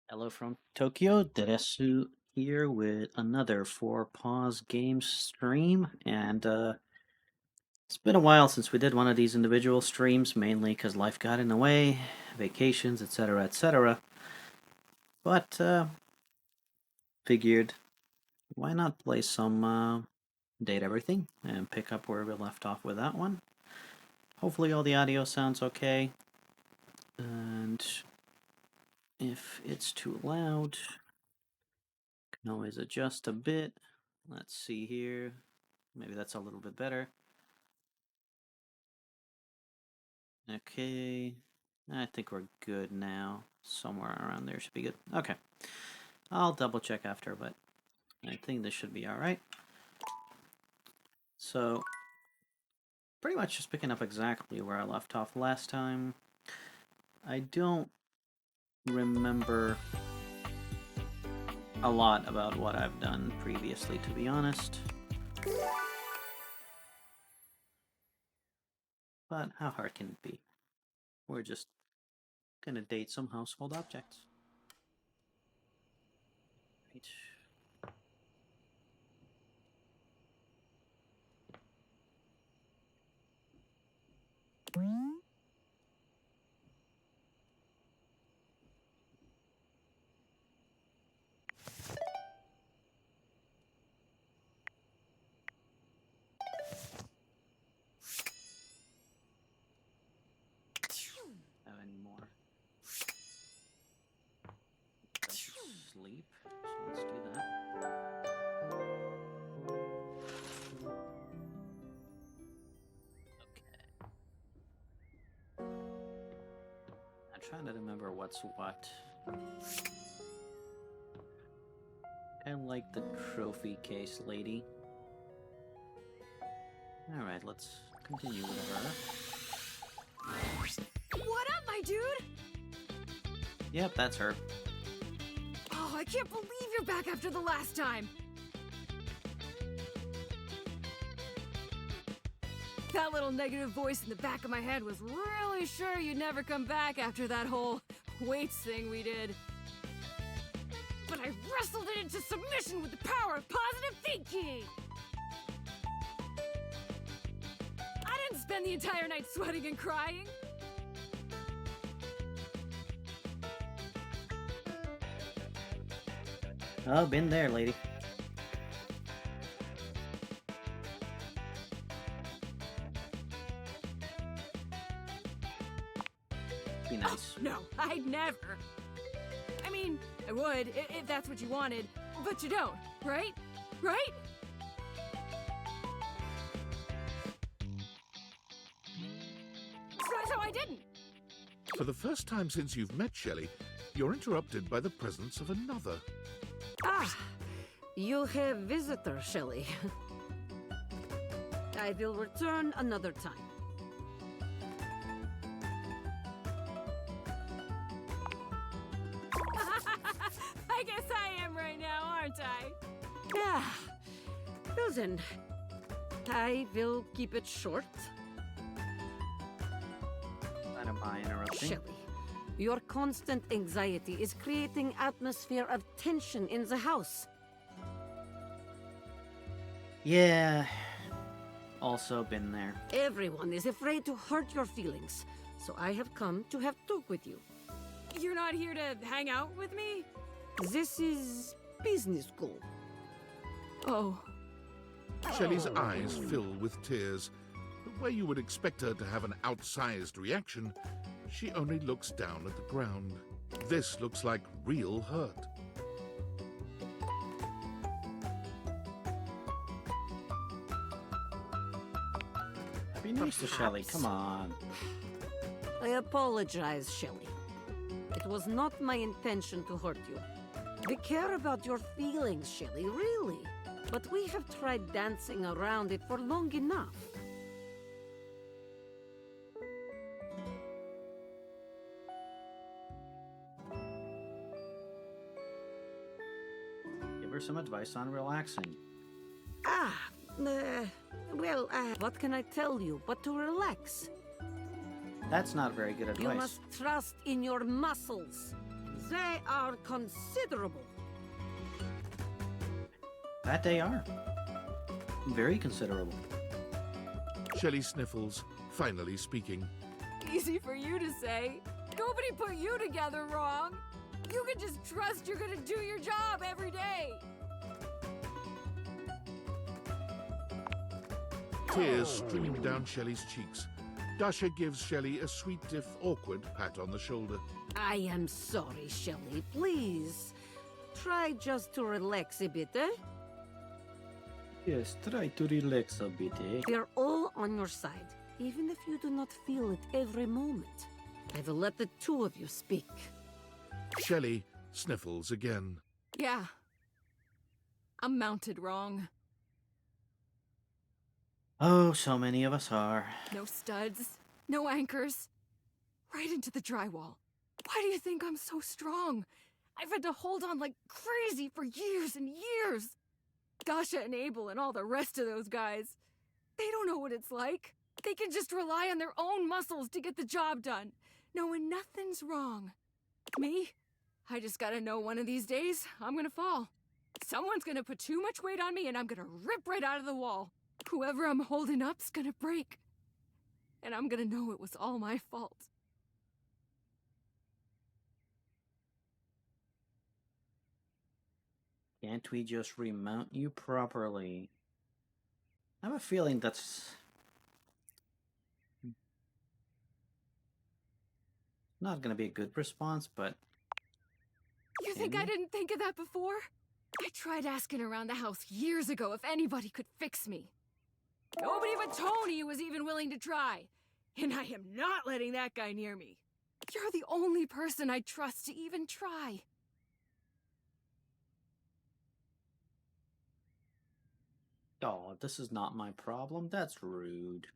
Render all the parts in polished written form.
Hello from Tokyo, Deresu here with another Four Paws Games stream, and it's been a while since we did one of these individual streams, mainly because life got in the way, vacations, etc., etc. But figured, why not play some Date Everything and pick up where we left off with that one. Hopefully all the audio sounds okay, and if it's too loud, can always adjust a bit. Let's see here. Maybe that's a little bit better. Okay. I think we're good now. Somewhere around there should be good. Okay. I'll double check after, but I think this should be alright. So, pretty much just picking up exactly where I left off last time. I don't remember a lot about what I've done previously, to be honest. But how hard can it be? We're just gonna date some household objects. Right. Have any more? Sleep. So let's do that. Okay. I'm trying to remember what's what. I like the trophy case lady. Alright, let's continue with her. What up, my dude? Yep, that's her. Oh, I can't believe you're back after the last time. That little negative voice in the back of my head was really sure you'd never come back after that whole weights thing we did. But I wrestled it into submission with the power of positive thinking. I didn't spend the entire night sweating and crying. Oh, been there, lady. Be nice. Oh, no, I'd never. I mean, I would, if that's what you wanted, but you don't, right? Right? So I didn't. For the first time since you've met Shelley, you're interrupted by the presence of another. Ah, you have visitor, Shelley. I will return another time. I guess I am right now, aren't I? Yeah. Well then, I will keep it short. I don't mind interrupting. Shelley, your constant anxiety is creating atmosphere of tension in the house. Yeah. Also been there. Everyone is afraid to hurt your feelings, so I have come to have talk with you. You're not here to hang out with me? This is business school. Oh. Shelley's eyes fill with tears. But where you would expect her to have an outsized reaction, she only looks down at the ground. This looks like real hurt. Be nice to Shelley, come on. I apologize, Shelley. It was not my intention to hurt you. We care about your feelings, Shelley, really. But we have tried dancing around it for long enough. Give her some advice on relaxing. What can I tell you but to relax? That's not very good You advice. must trust in your muscles. They are considerable. That they are. Very considerable. Shelley sniffles, finally speaking. Easy for you to say. Nobody put you together wrong. You can just trust you're gonna do your job every day. Tears streaming down Shelley's cheeks. Dasha gives Shelley a sweet if awkward pat on the shoulder. I am sorry, Shelley. Please, try just to relax a bit, eh? Yes, try to relax a bit, eh? We're all on your side, even if you do not feel it every moment. I will let the two of you speak. Shelley sniffles again. Yeah. I'm mounted wrong. Oh, so many of us are. No studs, no anchors. Right into the drywall. Why do you think I'm so strong? I've had to hold on like crazy for years and years. Dasha and Abel and all the rest of those guys. They don't know what it's like. They can just rely on their own muscles to get the job done, knowing nothing's wrong. Me? I just gotta know one of these days I'm gonna fall. Someone's gonna put too much weight on me and I'm gonna rip right out of the wall. Whoever I'm holding up's gonna break. And I'm gonna know it was all my fault. Can't we just remount you properly? I have a feeling that's not going to be a good response, but You think I Can you? didn't think of that before? I tried asking around the house years ago if anybody could fix me. Nobody but Tony was even willing to try. And I am not letting that guy near me. You're the only person I trust to even try. oh, this is not my problem. That's rude.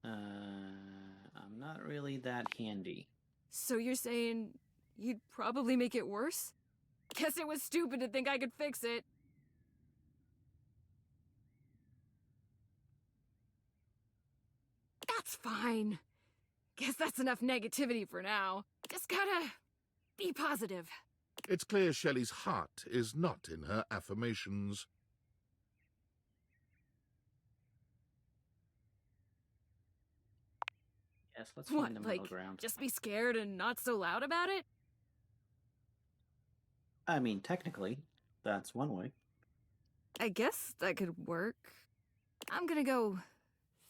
I'm not really that handy. So you're saying you'd probably make it worse? Guess it was stupid to think I could fix it. That's fine. Guess that's enough negativity for now. Just gotta be positive. It's clear Shelley's heart is not in her affirmations. Yes, let's What, find the middle like, ground. just be scared and not so loud about it? I mean, technically, that's one way. I guess that could work. I'm gonna go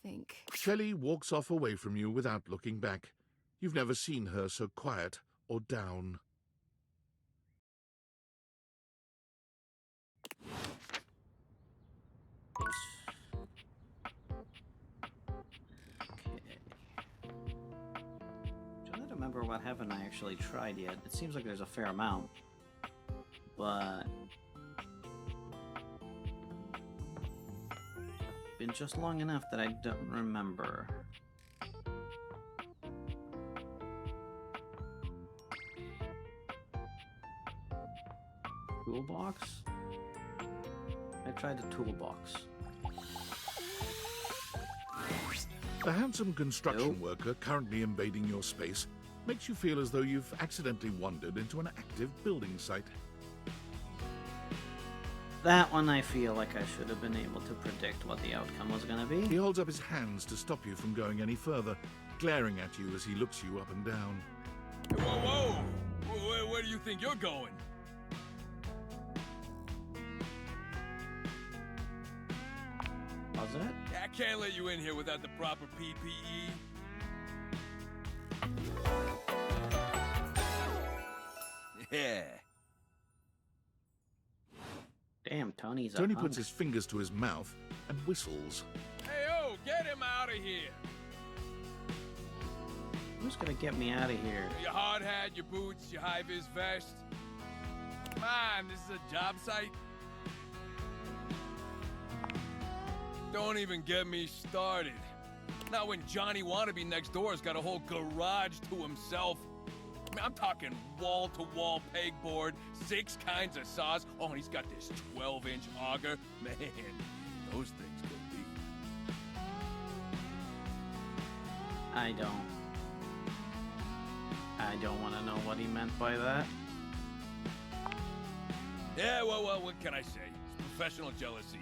think. Shelley walks off away from you without looking back. You've never seen her so quiet or down. Okay. Trying to remember what haven't I actually tried yet. It seems like there's a fair amount, but been just long enough that I don't remember. Toolbox? I tried the toolbox. The handsome construction Nope. worker currently invading your space makes you feel as though you've accidentally wandered into an active building site. That one I feel like I should have been able to predict what the outcome was going to He be. holds up his hands to stop you from going any further, glaring at you as he looks you up and down. Whoa, whoa! Where do you think you're going? Was it? I can't let you in here without the proper PPE. Yeah. Damn, Tony's a Tony hunk. puts his fingers to his mouth and whistles. Hey, oh, get him out of here! Who's gonna get me out of here? Your hard hat, your boots, your high-vis vest. Come on, this is a job site. Don't even get me started. Not when Johnny Wannabe next door's got a whole garage to himself. I mean, I'm talking wall-to-wall pegboard, 6 kinds of saws. Oh, and he's got this 12-inch auger. Man, those things go deep. I don't want to know what he meant by that. Yeah, well, what can I say? It's professional jealousy.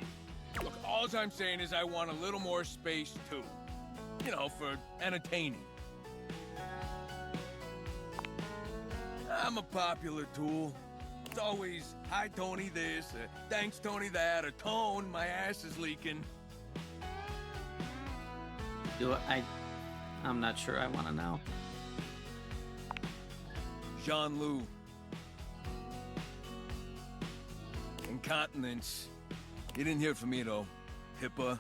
Look, all I'm saying is I want a little more space, too. You know, for entertaining. I'm a popular tool. It's always, hi, Tony this, thanks, Tony that, or Tone, my ass is leaking. I'm not sure I want to know. Jean-Loup. Incontinence. You didn't hear it from me, though. Pippa.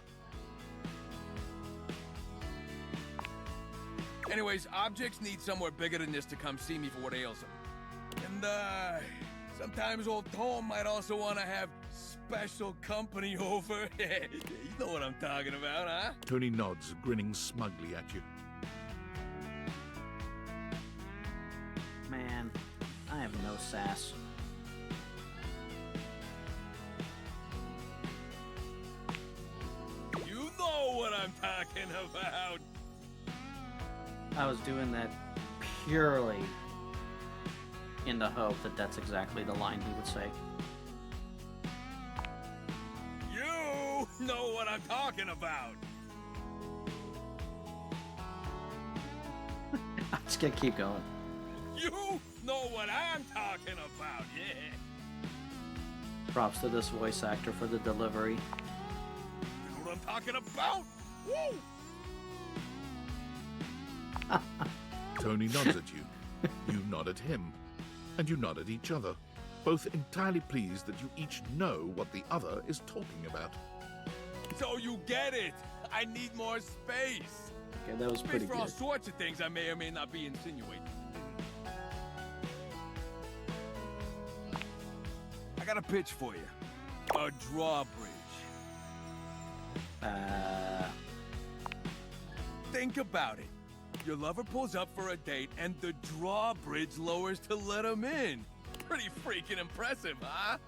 Anyways, objects need somewhere bigger than this to come see me for what ails them. And, sometimes old Tom might also want to have special company over. You know what I'm talking about, huh? Tony nods, grinning smugly at you. Man, I have no sass. You know what I'm talking about. I was doing that purely in the hope that that's exactly the line he would say. You know what I'm talking about. I'm just gonna keep going. You know what I'm talking about, yeah. Props to this voice actor for the delivery. You know what I'm talking about? Woo! Tony nods at you. You nod at him. And you nod at each other, both entirely pleased that you each know what the other is talking about. So you get it. I need more space. Okay, that was Space pretty for all good. sorts of things I may or may not be insinuating. I got a pitch for you. A drawbridge. Think about it. Your lover pulls up for a date, and the drawbridge lowers to let him in. Pretty freaking impressive, huh?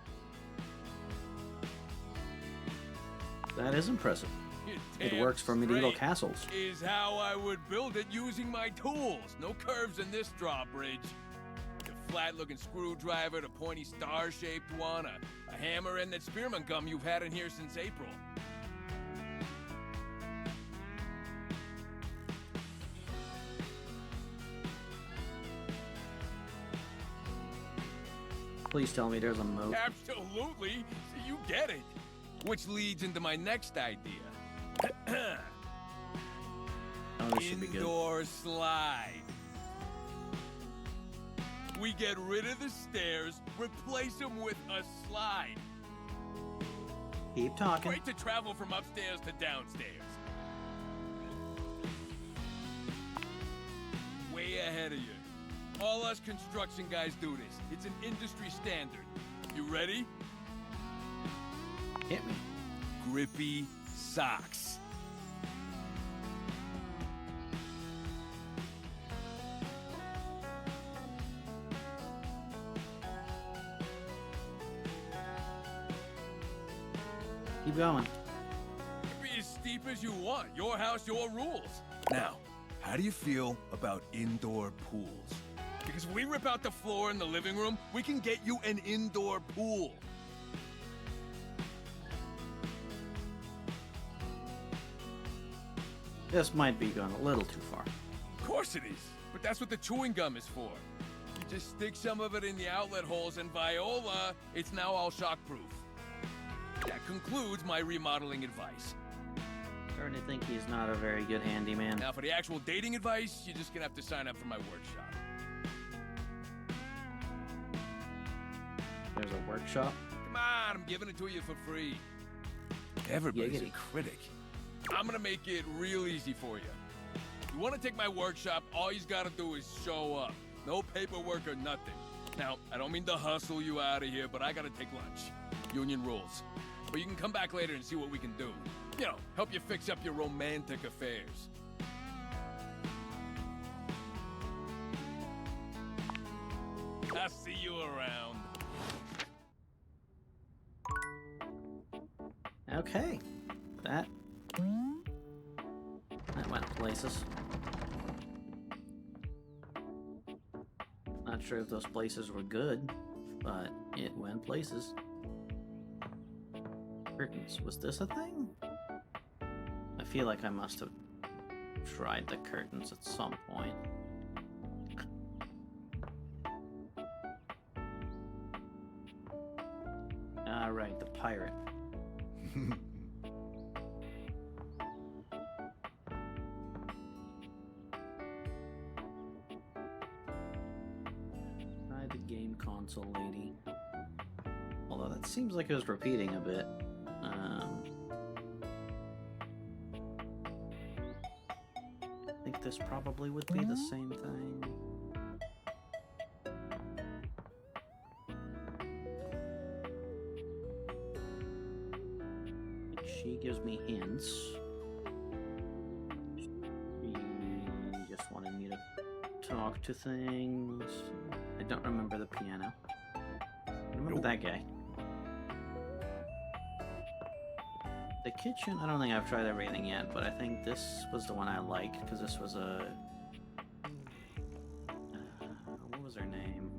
That is impressive. You're It damn works for medieval straight. castles. Is how I would build it using my tools. No curves in this drawbridge. The flat-looking screwdriver, the pointy star-shaped one, a hammer, and that spearman gum you've had in here since April. Please tell me there's a moat. Absolutely. So you get it. Which leads into my next idea. Oh, this should be good. Indoor slide. We get rid of the stairs, replace them with a slide. Keep talking. Great to travel from upstairs to downstairs. Way ahead of you. All us construction guys do this. It's an industry standard. You ready? Hit me. Grippy socks. Keep going. Be as steep as you want. Your house, your rules. Now, how do you feel about indoor pools? Because if we rip out the floor in the living room, we can get you an indoor pool. This might be going a little too far. Of course it is, but that's what the chewing gum is for. You just stick some of it in the outlet holes, and Viola, it's now all shockproof. That concludes my remodeling advice. Starting to think he's not a very good handyman. Now, for the actual dating advice, you're just gonna have to sign up for my workshop. There's a workshop. Come on, I'm giving it to you for free. Everybody's a Giggity. critic. I'm gonna make it real easy for you. You wanna take my workshop, all you gotta do is show up. No paperwork or nothing. Now, I don't mean to hustle you out of here, but I gotta take lunch. Union rules. But you can come back later and see what we can do. You know, help you fix up your romantic affairs. I'll see you around. Okay. That went places. Not sure if those places were good, but it went places. Curtains. Was this a thing? I feel like I must have tried the curtains at some point. Alright, the pirate. Try the game console lady. Although that seems like it was repeating a bit. I think this probably would be the same thing. She gives me hints. She just wanted me to talk to things. I don't remember the piano. I remember that guy. The kitchen, I don't think I've tried everything yet, but I think this was the one I liked because this was a... what was her name?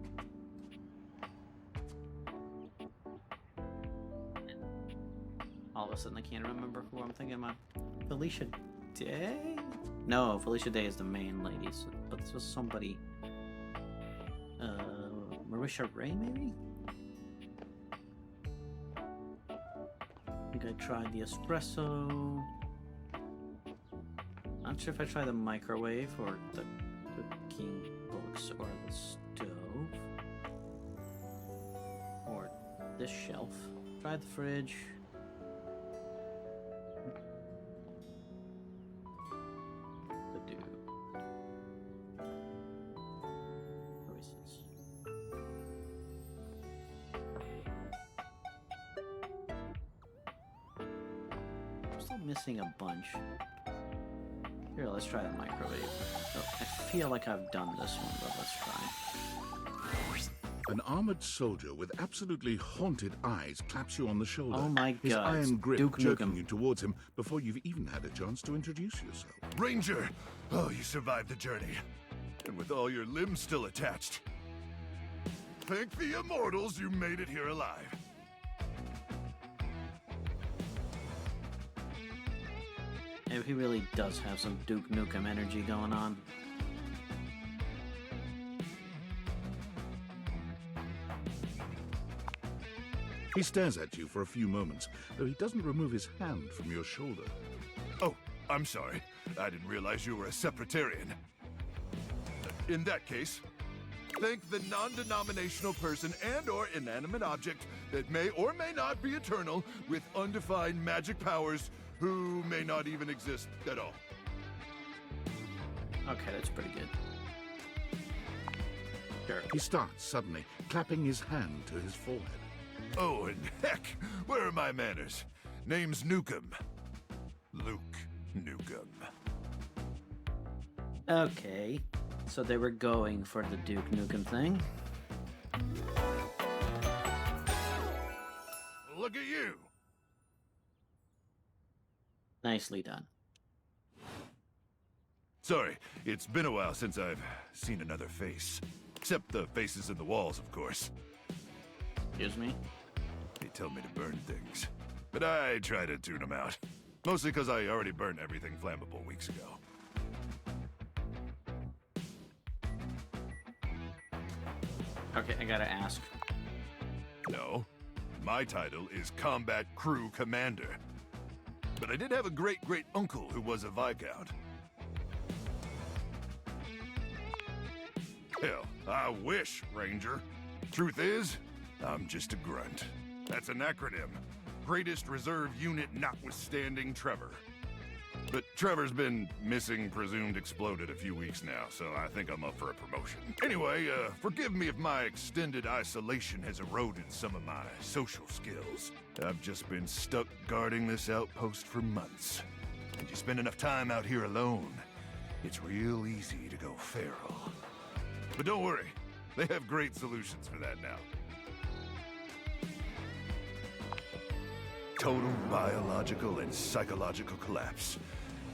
All of a sudden I can't remember who I'm thinking about. Felicia Day? No, Felicia Day is the main lady, so, but this was somebody... Marisha Ray, maybe? I think I tried the espresso. Not sure if I tried the microwave or the cooking books or the stove. Or this shelf. Tried the fridge. The do. Choices. I'm still missing a bunch. Here, let's try the microwave. Oh, I feel like I've done this one, but let's try. An armored soldier with absolutely haunted eyes claps you on the shoulder. Oh my His God, iron grip Duke jerking Nukem. you towards him before you've even had a chance to introduce yourself. Ranger! Oh, you survived the journey. And with all your limbs still attached. Thank the immortals you made it here alive. Yeah, he really does have some Duke Nukem energy going on. He stares at you for a few moments, though he doesn't remove his hand from your shoulder. Oh, I'm sorry. I didn't realize you were a Separatarian. In that case, thank the non-denominational person and/or inanimate object that may or may not be eternal with undefined magic powers who may not even exist at all. Okay, that's pretty good. Sure. He starts suddenly, clapping his hand to his forehead. Oh, and heck, where are my manners? Name's Nukem. Luke Nukem. Okay, so they were going for the Duke Nukem thing. Look at you. Nicely done. Sorry, it's been a while since I've seen another face. Except the faces in the walls, of course. Excuse me? They tell me to burn things. But I try to tune them out. Mostly because I already burned everything flammable weeks ago. Okay, I gotta ask. No, my title is Combat Crew Commander. But I did have a great-great-uncle who was a Viscount. Hell, I wish, Ranger. Truth is, I'm just a grunt. That's an acronym. Greatest Reserve Unit notwithstanding Trevor. But Trevor's been missing, presumed exploded a few weeks now, so I think I'm up for a promotion. Anyway, forgive me if my extended isolation has eroded some of my social skills. I've just been stuck guarding this outpost for months. And you spend enough time out here alone, it's real easy to go feral. But don't worry, they have great solutions for that now. Total biological and psychological collapse.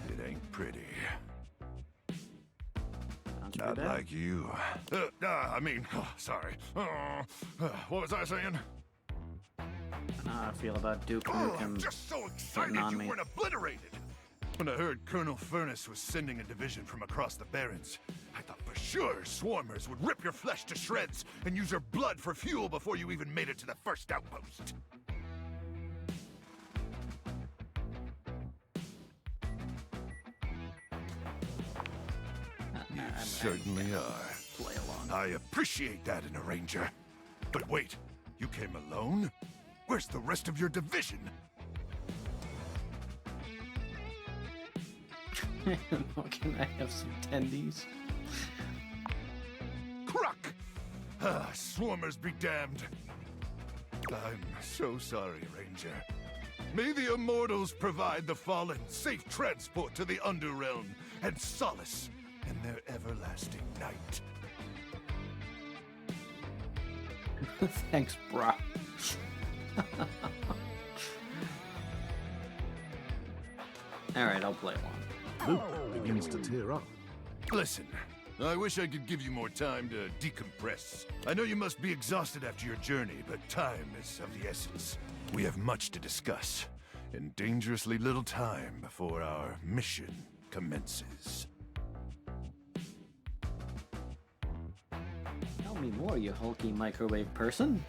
It ain't pretty. Sounds Not like you. Sorry. What was I saying? How I feel about Duke Nukem Just so hitting excited on you me. weren't obliterated. When I heard Colonel Furnace was sending a division from across the Barrens, I thought for sure Swarmers would rip your flesh to shreds and use your blood for fuel before you even made it to the first outpost. You certainly are. Play along. I appreciate that in a ranger. But wait, you came alone? Where's the rest of your division? Can I have some tendies? Crook! Swarmers be damned. I'm so sorry, Ranger. May the Immortals provide the fallen safe transport to the Underrealm and solace in their everlasting night. Thanks, brah. Alright, I'll play one. Luke begins to tear up. Listen, I wish I could give you more time to decompress. I know you must be exhausted after your journey, but time is of the essence. We have much to discuss, and dangerously little time before our mission commences. Tell me more, you hulky microwave person.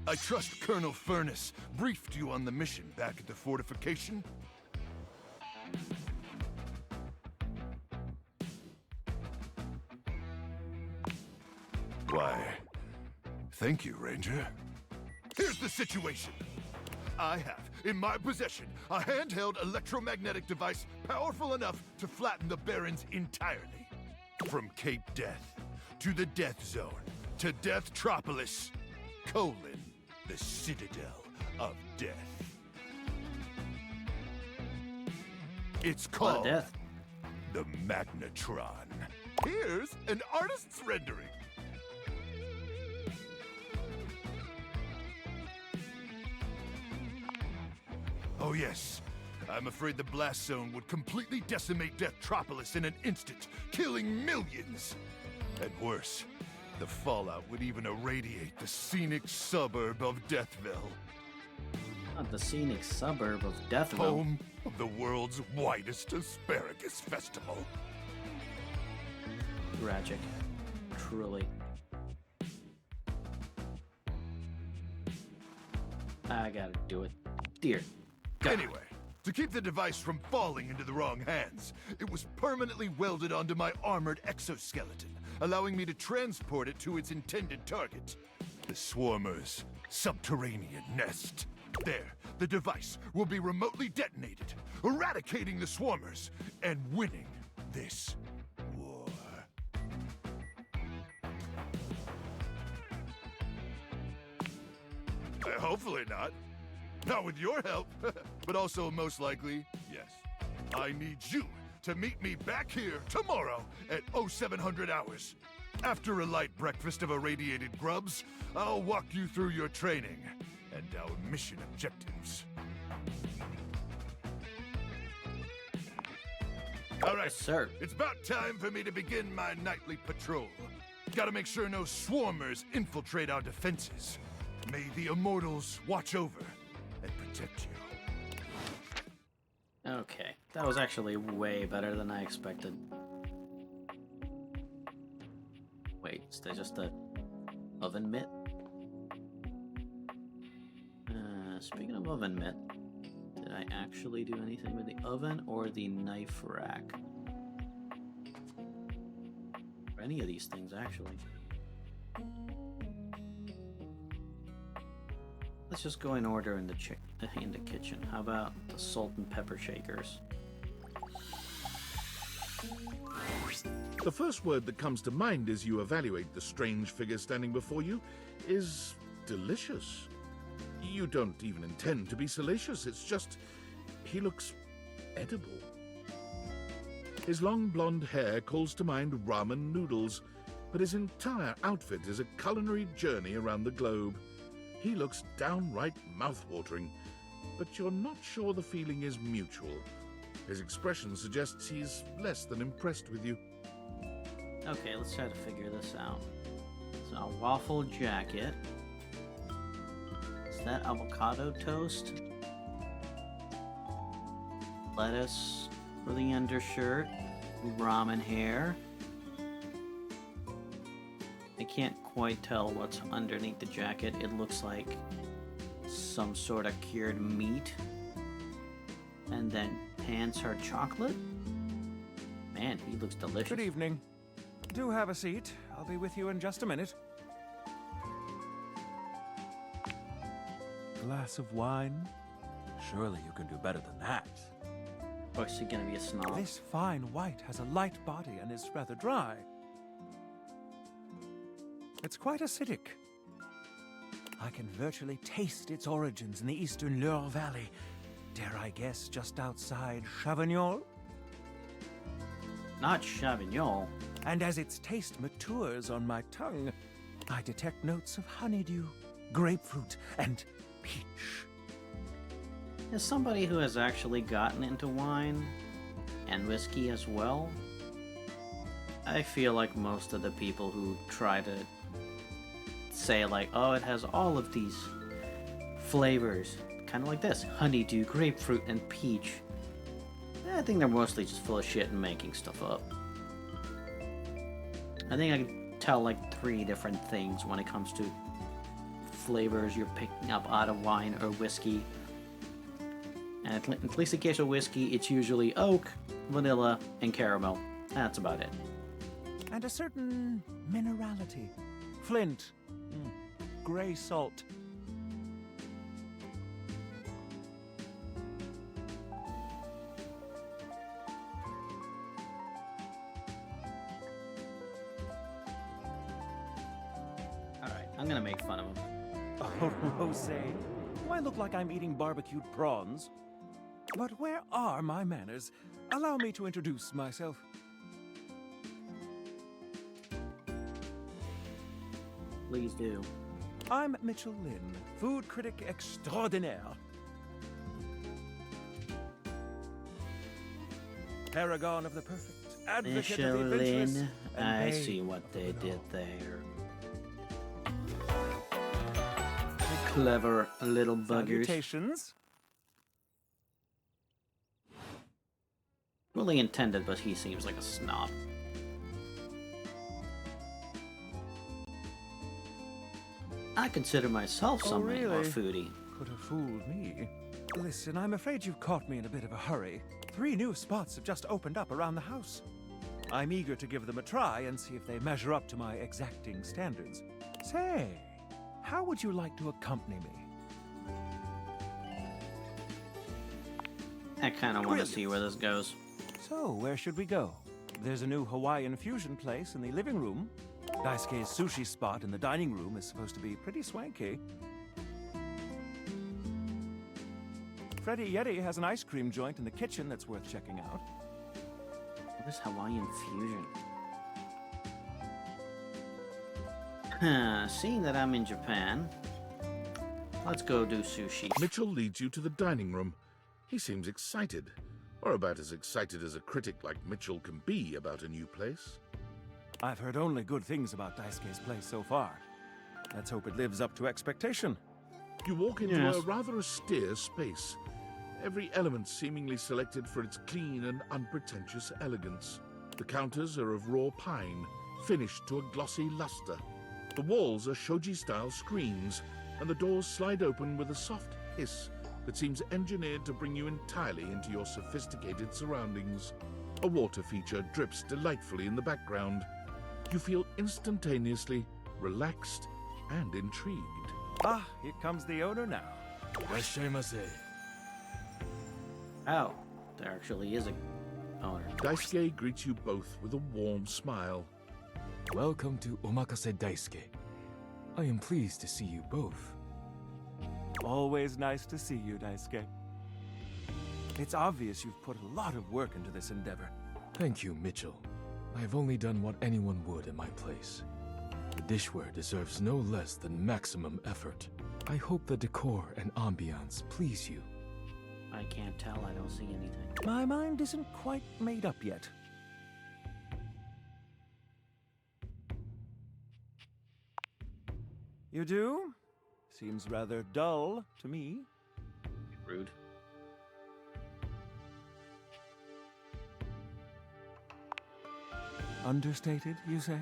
I trust Colonel Furnace briefed you on the mission back at the fortification? Why, thank you, Ranger. Here's the situation. I have, in my possession, a handheld electromagnetic device powerful enough to flatten the Barrens entirely. From Cape Death, to the Death Zone, to Deathtropolis, the Citadel of Death. It's A lot of called death. the Magnetron. Here's an artist's rendering. Oh yes, I'm afraid the blast zone would completely decimate Deathtropolis in an instant, killing millions. And worse, the fallout would even irradiate the scenic suburb of Deathville, Not the scenic suburb of Deathville. home of the world's widest asparagus festival. Tragic. Truly. I gotta do it. Dear God. Anyway, to keep the device from falling into the wrong hands, it was permanently welded onto my armored exoskeleton, allowing me to transport it to its intended target, the Swarmer's subterranean nest. There, the device will be remotely detonated, eradicating the Swarmers and winning this war. Hopefully not. Not with your help, but also most likely, yes. I need you to meet me back here tomorrow at 0700 hours. After a light breakfast of irradiated grubs, I'll walk you through your training and our mission objectives. All right, Yes, sir. it's about time for me to begin my nightly patrol. Gotta make sure no Swarmers infiltrate our defenses. May the Immortals watch over and protect you. Okay, that was actually way better than I expected. Wait, is that just a oven mitt? Speaking of oven mitt, did I actually do anything with the oven or the knife rack? Or any of these things, actually. Let's just go in order in the kitchen. How about the salt and pepper shakers? The first word that comes to mind as you evaluate the strange figure standing before you is delicious. You don't even intend to be salacious, it's just he looks edible. His long blonde hair calls to mind ramen noodles, but his entire outfit is a culinary journey around the globe. He looks downright mouth-watering, but you're not sure the feeling is mutual, His expression suggests he's less than impressed with you. Okay, let's try to figure this out. So, a waffle jacket. Is that avocado toast? Lettuce for the undershirt. Ramen hair. I can't quite tell what's underneath the jacket. It looks like some sort of cured meat. And then pants are chocolate. Man, he looks delicious. Good evening. Do have a seat. I'll be with you in just a minute. Glass of wine? Surely you can do better than that. Of course, he's gonna be a snob. This fine white has a light body and is rather dry. It's quite acidic. I can virtually taste its origins in the eastern Loire Valley. Dare I guess just outside Chavignol? Not Chavignol. And as its taste matures on my tongue, I detect notes of honeydew, grapefruit, and peach. As somebody who has actually gotten into wine and whiskey as well, I feel like most of the people who try to say like, oh, it has all of these flavors, kind of like this, honeydew, grapefruit, and peach. I think they're mostly just full of shit and making stuff up. I think I can tell like 3 different things when it comes to flavors you're picking up out of wine or whiskey. And at least in case of whiskey, it's usually oak, vanilla, and caramel. That's about it. And a certain minerality. Flint. Gray salt. Alright, I'm gonna make fun of him. Oh, Rosé. Do I look like I'm eating barbecued prawns? But where are my manners? Allow me to introduce myself. Please do. I'm Mitchell Lynn, food critic extraordinaire. Paragon of the perfect, advocate of the adventurous, Michelin. and I babe see what of they the did law. there. Clever little buggers. Salutations. Really intended, but he seems like a snob. I consider myself Oh, something of a really? foodie. Could have fooled me. Listen, I'm afraid you've caught me in a bit of a hurry. 3 new spots have just opened up around the house. I'm eager to give them a try and see if they measure up to my exacting standards. Say, how would you like to accompany me? I kind of want to see where this goes. So, where should we go? There's a new Hawaiian fusion place in the living room. Daisuke's sushi spot in the dining room is supposed to be pretty swanky. Freddy Yeti has an ice cream joint in the kitchen that's worth checking out. What is Hawaiian fusion? Seeing that I'm in Japan, let's go do sushi. Mitchell leads you to the dining room. He seems excited, or about as excited as a critic like Mitchell can be about a new place. I've heard only good things about Daisuke's place so far. Let's hope it lives up to expectation. You walk into Yes. a rather austere space, every element seemingly selected for its clean and unpretentious elegance. The counters are of raw pine, finished to a glossy luster. The walls are shoji-style screens, and the doors slide open with a soft hiss that seems engineered to bring you entirely into your sophisticated surroundings. A water feature drips delightfully in the background. You feel instantaneously relaxed and intrigued. Ah, here comes the owner now. Oh, there actually is a owner. Daisuke greets you both with a warm smile. Welcome to Omakase Daisuke. I am pleased to see you both. Always nice to see you, Daisuke. It's obvious you've put a lot of work into this endeavor. Thank you, Mitchell. I have only done what anyone would in my place. The dishware deserves no less than maximum effort. I hope the decor and ambiance please you. I can't tell. I don't see anything. My mind isn't quite made up yet. You do? Seems rather dull to me. Rude. Understated, you say?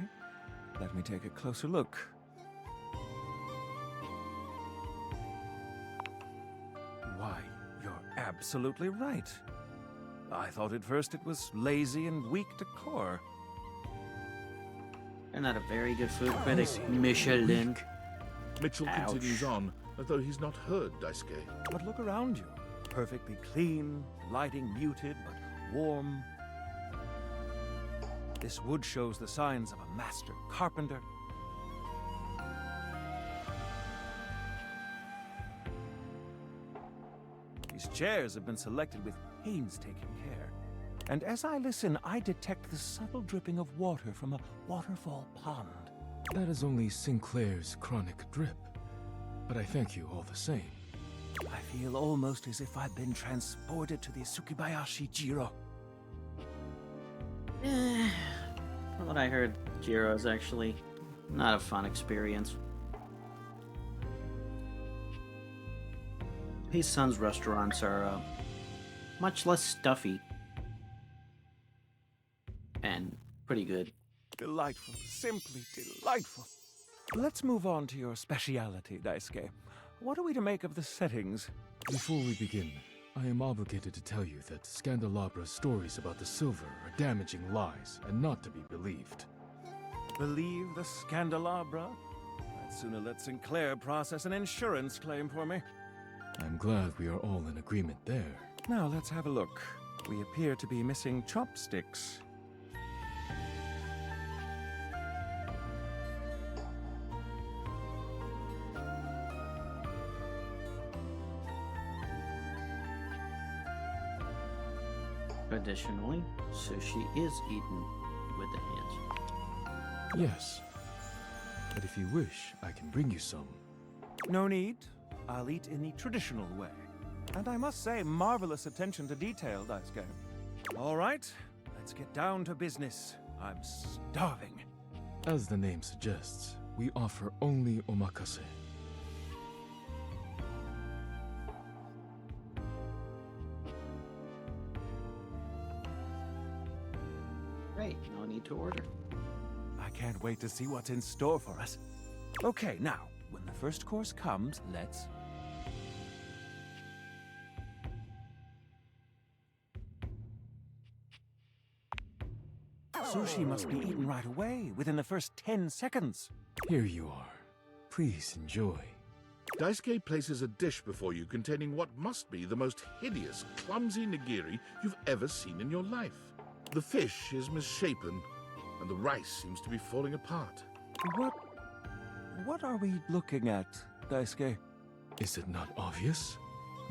Let me take a closer look. Why, you're absolutely right. I thought at first it was lazy and weak decor. You're not a very good food critic, Michelin. Mitchell Ouch. continues on, as though he's not heard Daisuke. But look around you. Perfectly clean, lighting muted but warm. This wood shows the signs of a master carpenter. These chairs have been selected with painstaking care. And as I listen, I detect the subtle dripping of water from a waterfall pond. That is only Sinclair's chronic drip. But I thank you all the same. I feel almost as if I've been transported to the Tsukibayashi Jiro. From what I heard, Jiro is actually not a fun experience. His son's restaurants are much less stuffy and pretty good. Delightful, simply delightful. Let's move on to your speciality, Daisuke. What are we to make of the settings? Before we begin, I am obligated to tell you that Scandalabra's stories about the silver are damaging lies and not to be believed. Believe the Scandalabra? I'd sooner let Sinclair process an insurance claim for me. I'm glad we are all in agreement there. Now let's have a look. We appear to be missing chopsticks. Additionally, sushi is eaten with the hands. Yes. But if you wish, I can bring you some. No need. I'll eat in the traditional way. And I must say, marvelous attention to detail, Daisuke. All right, let's get down to business. I'm starving. As the name suggests, we offer only omakase. Great, no need to order. I can't wait to see what's in store for us. Okay, now, when the first course comes, let's... Sushi must be eaten right away, within the first 10 seconds. Here you are. Please enjoy. Daisuke places a dish before you containing what must be the most hideous, clumsy nigiri you've ever seen in your life. The fish is misshapen, and the rice seems to be falling apart. What are we looking at, Daisuke? Is it not obvious?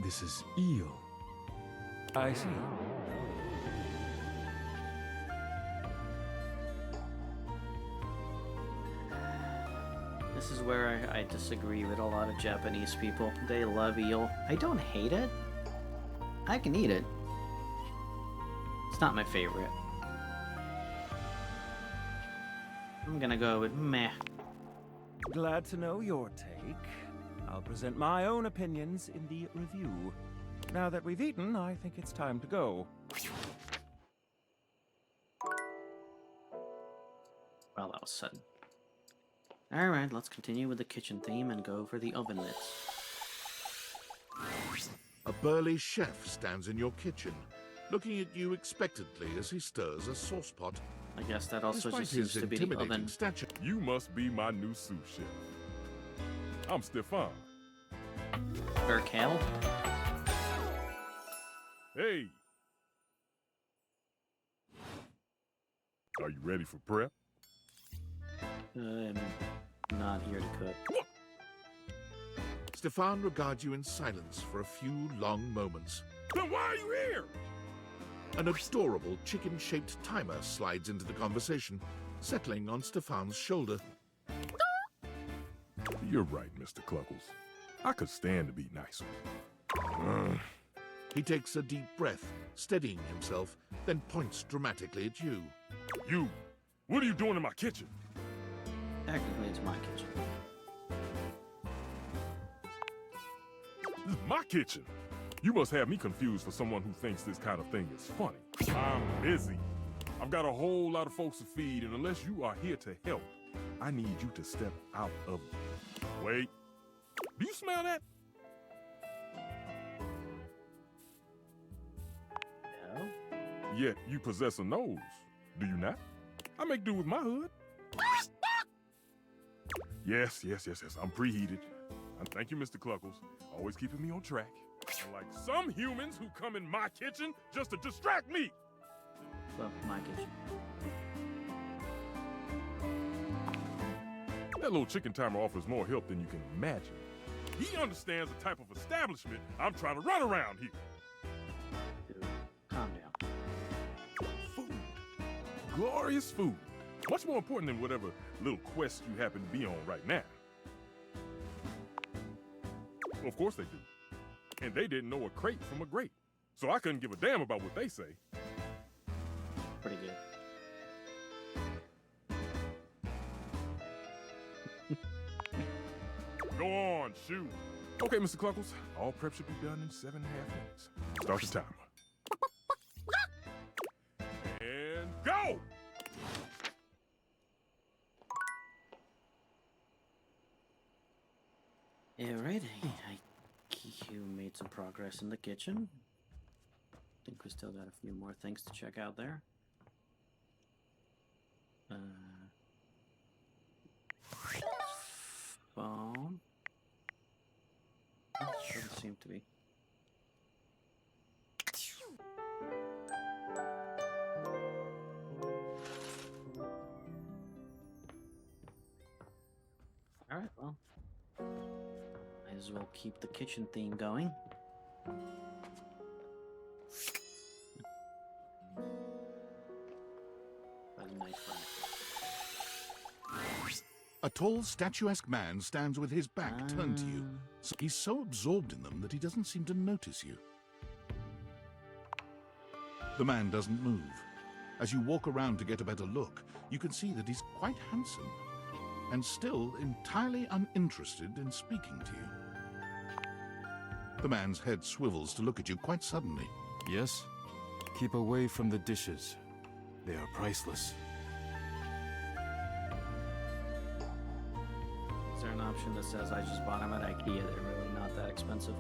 This is eel. I see. This is where I disagree with a lot of Japanese people. They love eel. I don't hate it. I can eat it. It's not my favorite. I'm gonna go with meh. Glad to know your take. I'll present my own opinions in the review. Now that we've eaten, I think it's time to go. Well, that was sudden. Alright, let's continue with the kitchen theme and go for the oven mitts. A burly chef stands in your kitchen, looking at you expectantly as he stirs a sauce pot. I guess that also Despite just seems his to be the intimidating oven. stature, You must be my new sous chef. I'm Stefan. Urkel? Hey! Are you ready for prep? I'm not here to cook. Stefan regards you in silence for a few long moments. Then why are you here? An adorable chicken-shaped timer slides into the conversation, settling on Stefan's shoulder. You're right, Mr. Cluckles. I could stand to be nicer. He takes a deep breath, steadying himself, then points dramatically at you. You, what are you doing in my kitchen? Technically, it's my kitchen. This is my kitchen. You must have me confused for someone who thinks this kind of thing is funny. I'm busy. I've got a whole lot of folks to feed, and unless you are here to help, I need you to step out of it. Wait. Do you smell that? No? Yet you possess a nose, do you not? I make do with my hood. Yes. I'm preheated. And thank you, Mr. Cluckles. Always keeping me on track. Unlike some humans who come in my kitchen just to distract me. Well, my kitchen. That little chicken timer offers more help than you can imagine. He understands the type of establishment I'm trying to run around here. Dude, calm down. Food. Glorious food. Much more important than whatever little quest you happen to be on right now. Well, of course they do. And they didn't know a crate from a grape. So I couldn't give a damn about what they say. Pretty good. Go on, shoot. Okay, Mr. Cluckles. All prep should be done in 7.5 minutes. Start the timer. And go! Alright, you made some progress in the kitchen. Think we still got a few more things to check out there. Phone. Doesn't seem to be. Alright, well. Might as well keep the kitchen theme going. A nice rack. A tall, statuesque man stands with his back turned to you. He's so absorbed in them that he doesn't seem to notice you. The man doesn't move. As you walk around to get a better look, you can see that he's quite handsome, and still entirely uninterested in speaking to you. The man's head swivels to look at you quite suddenly. Yes? Keep away from the dishes. They are priceless. Is there an option that says I just bought them at IKEA? They're really not that expensive.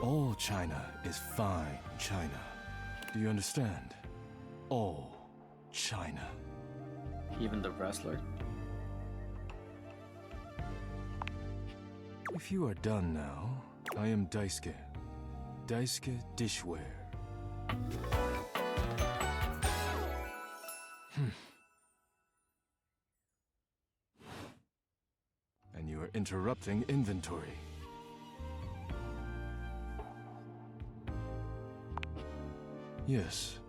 All China is fine China. Do you understand? All China. Even the wrestler. If you are done now, I am Daisuke. Daisuke Dishware. And you are interrupting inventory. Yes.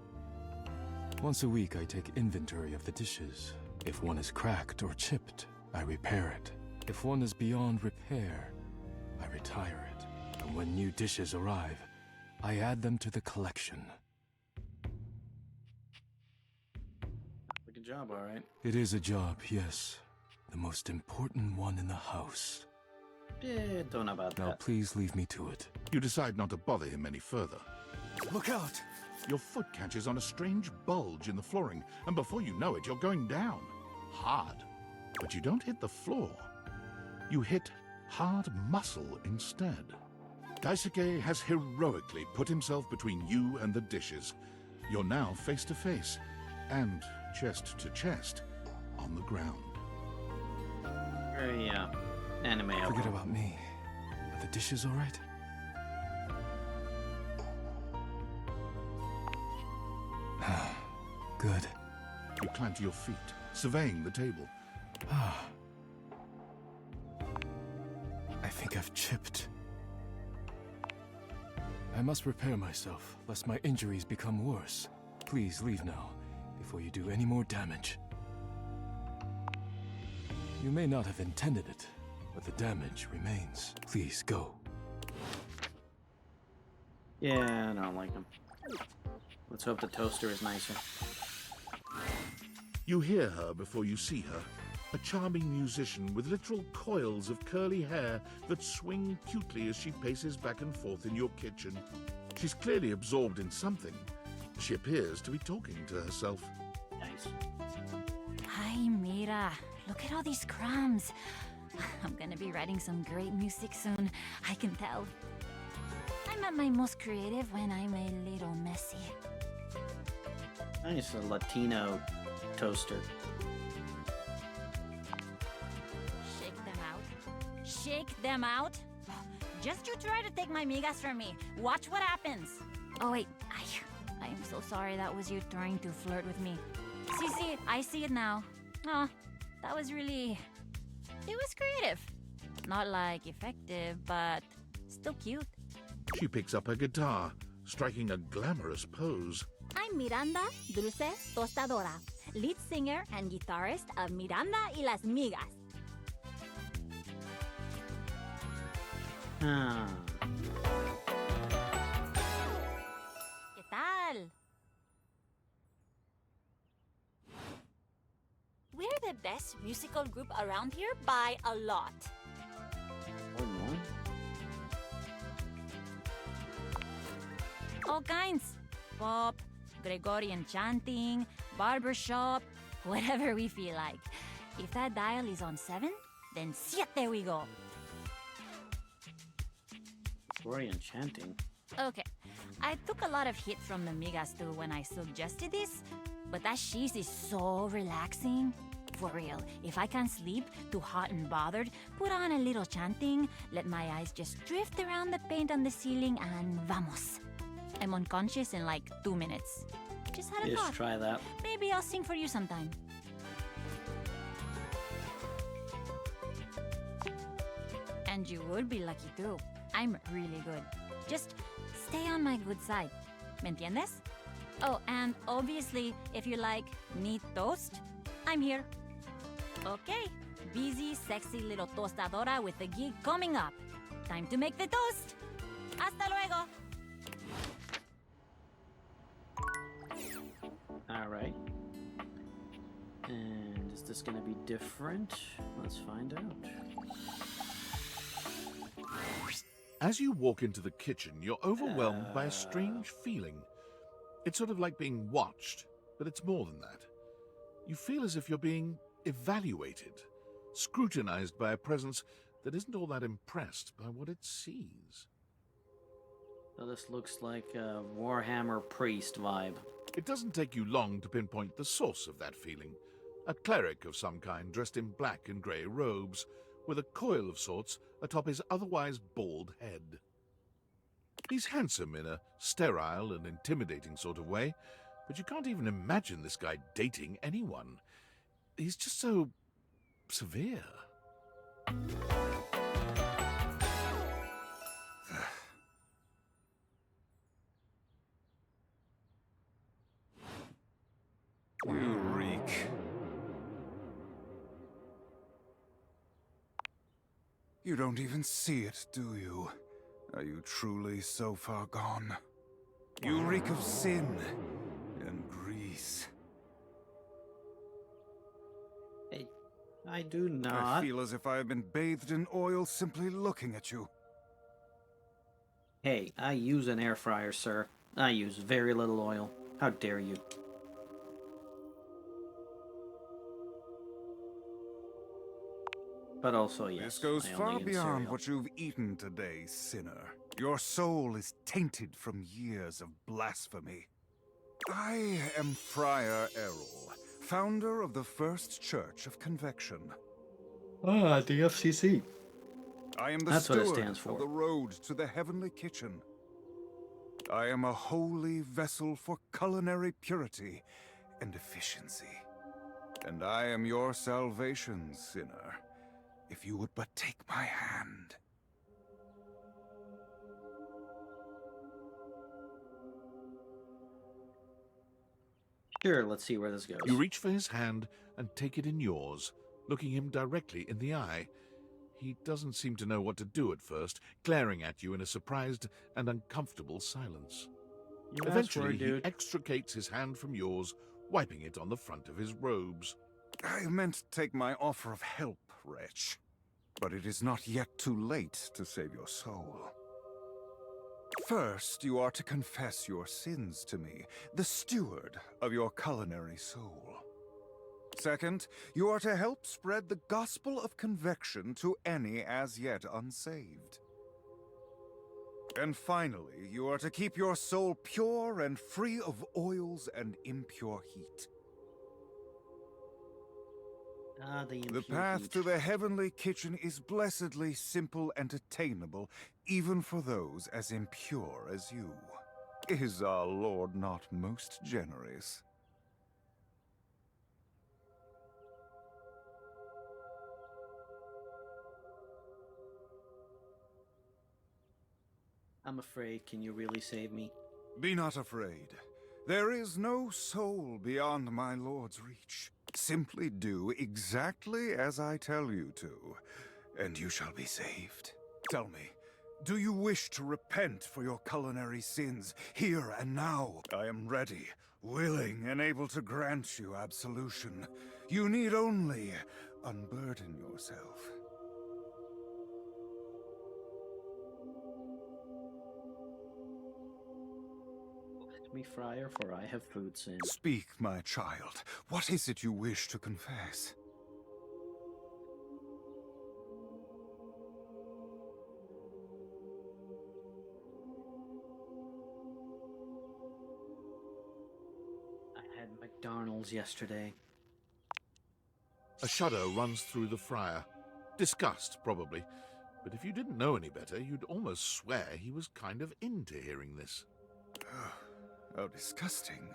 Once a week I take inventory of the dishes. If one is cracked or chipped, I repair it. If one is beyond repair, I retire it. And when new dishes arrive, I add them to the collection. Good job, alright. It is a job, yes. The most important one in the house. Yeah, don't know about Now that. please leave me to it. You decide not to bother him any further. Look out! Your foot catches on a strange bulge in the flooring, and before you know it, you're going down. Hard. But you don't hit the floor. You hit hard muscle instead. Daisuke has heroically put himself between you and the dishes. You're now face to face, and chest to chest, on the ground. Very, anime. Forget about me. Are the dishes alright? Good. You climb to your feet, surveying the table. I think I've chipped. I must repair myself, lest my injuries become worse. Please leave now, before you do any more damage. You may not have intended it, but the damage remains. Please go. Yeah, I don't like him. Let's hope the toaster is nicer. You hear her before you see her. A charming musician with literal coils of curly hair that swing cutely as she paces back and forth in your kitchen. She's clearly absorbed in something. She appears to be talking to herself. Nice. Hi, Mira. Look at all these crumbs. I'm gonna be writing some great music soon. I can tell. I'm at my most creative when I'm a little messy. Nice, a Latino toaster. Shake them out. Shake them out? Just you try to take my migas from me. Watch what happens. Oh, wait. I am so sorry that was you trying to flirt with me. See, I see it now. Oh, that was really... It was creative. Not like effective, but still cute. She picks up her guitar, striking a glamorous pose. I'm Miranda Dulce Tostadora, lead singer and guitarist of Miranda y las Migas. Ah, ¿Qué tal? We're the best musical group around here by a lot. or more. All kinds. Pop, Gregorian chanting, barbershop, whatever we feel like. If that dial is on 7, then siete we go. Gregorian chanting. Okay, I took a lot of hit from the Migas too when I suggested this, but that cheese is so relaxing. For real, if I can't sleep, too hot and bothered, put on a little chanting, let my eyes just drift around the paint on the ceiling, and vamos. I'm unconscious in like 2 minutes. Just had a Just thought. try that. Maybe I'll sing for you sometime. And you would be lucky too. I'm really good. Just stay on my good side. ¿Me entiendes? Oh, and obviously, if you like neat toast, I'm here. Okay, busy, sexy little tostadora with a gig coming up. Time to make the toast. Hasta luego. Alright. And is this gonna be different? Let's find out. As you walk into the kitchen, you're overwhelmed by a strange feeling. It's sort of like being watched, but it's more than that. You feel as if you're being evaluated, scrutinized by a presence that isn't all that impressed by what it sees. So this looks like a Warhammer priest vibe. It doesn't take you long to pinpoint the source of that feeling. A cleric of some kind dressed in black and grey robes, with a coil of sorts atop his otherwise bald head. He's handsome in a sterile and intimidating sort of way, but you can't even imagine this guy dating anyone. He's just so severe. You reek. You don't even see it, do you? Are you truly so far gone? You reek of sin and grease. I do not. I feel as if I have been bathed in oil simply looking at you. Hey, I use an air fryer, sir. I use very little oil. How dare you? But also, yes. This goes I only far eat beyond cereal. what you've eaten today, sinner. Your soul is tainted from years of blasphemy. I am Friar Errol, founder of the First Church of Convection. Ah, the FCC. I am the That's what it steward stands for. of the road to the heavenly kitchen. I am a holy vessel for culinary purity and efficiency. And I am your salvation, sinner, if you would but take my hand. Sure, let's see where this goes. You reach for his hand and take it in yours, looking him directly in the eye. He doesn't seem to know what to do at first, glaring at you in a surprised and uncomfortable silence. You asked for Eventually, it, he dude. extricates his hand from yours, wiping it on the front of his robes. I meant to take my offer of help, wretch. But it is not yet too late to save your soul. First, you are to confess your sins to me, the steward of your culinary soul. Second, you are to help spread the gospel of convection to any as yet unsaved. And finally, you are to keep your soul pure and free of oils and impure heat. The path to the heavenly kitchen is blessedly simple and attainable, even for those as impure as you. Is our Lord not most generous? I'm afraid, can you really save me? Be not afraid. There is no soul beyond my Lord's reach. Simply do exactly as I tell you to, and you shall be saved. Tell me, do you wish to repent for your culinary sins here and now? I am ready, willing, and able to grant you absolution. You need only unburden yourself. Me, Friar, for I have food sins. Speak, my child. What is it you wish to confess? I had McDonald's yesterday. A shudder runs through the friar. Disgust, probably. But if you didn't know any better, you'd almost swear he was kind of into hearing this. How disgusting.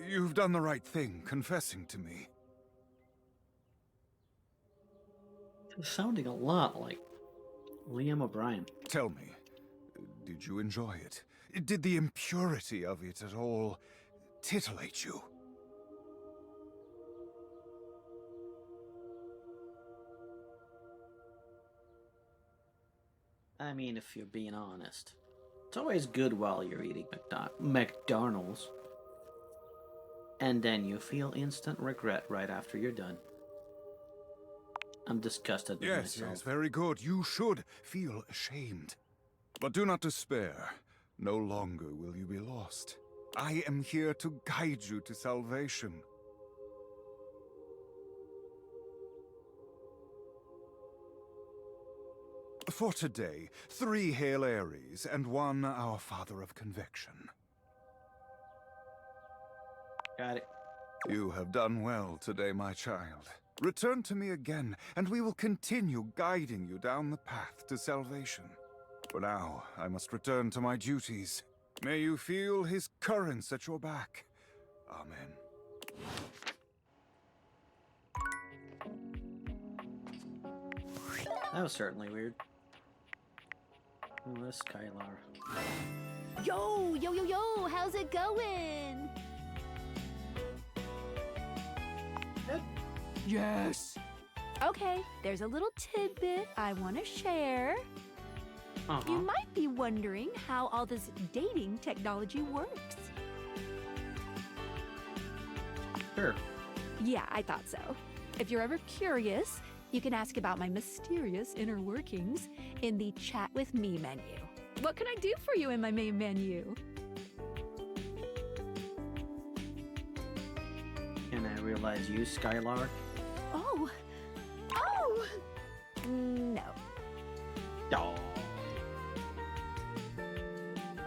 You've done the right thing, confessing to me. It's sounding a lot like Liam O'Brien. Tell me, did you enjoy it? Did the impurity of it at all titillate you? I mean, if you're being honest. It's always good while you're eating McDonald's. And then you feel instant regret right after you're done. I'm disgusted with myself. Yes, very good. You should feel ashamed. But do not despair. No longer will you be lost. I am here to guide you to salvation. For today, 3 Hail Aries and 1 Our Father of Convection. Got it. You have done well today, my child. Return to me again, and we will continue guiding you down the path to salvation. For now, I must return to my duties. May you feel his currents at your back. Amen. That was certainly weird. Oh, that's Skylar. Yo, yo, yo, yo, how's it going? Yes! Okay, there's a little tidbit I want to share. Uh-huh. You might be wondering how all this dating technology works. Sure. Yeah, I thought so. If you're ever curious, you can ask about my mysterious inner workings in the Chat with Me menu. What can I do for you in my main menu? And I realize you, Skylar. Oh! Oh! No. Oh.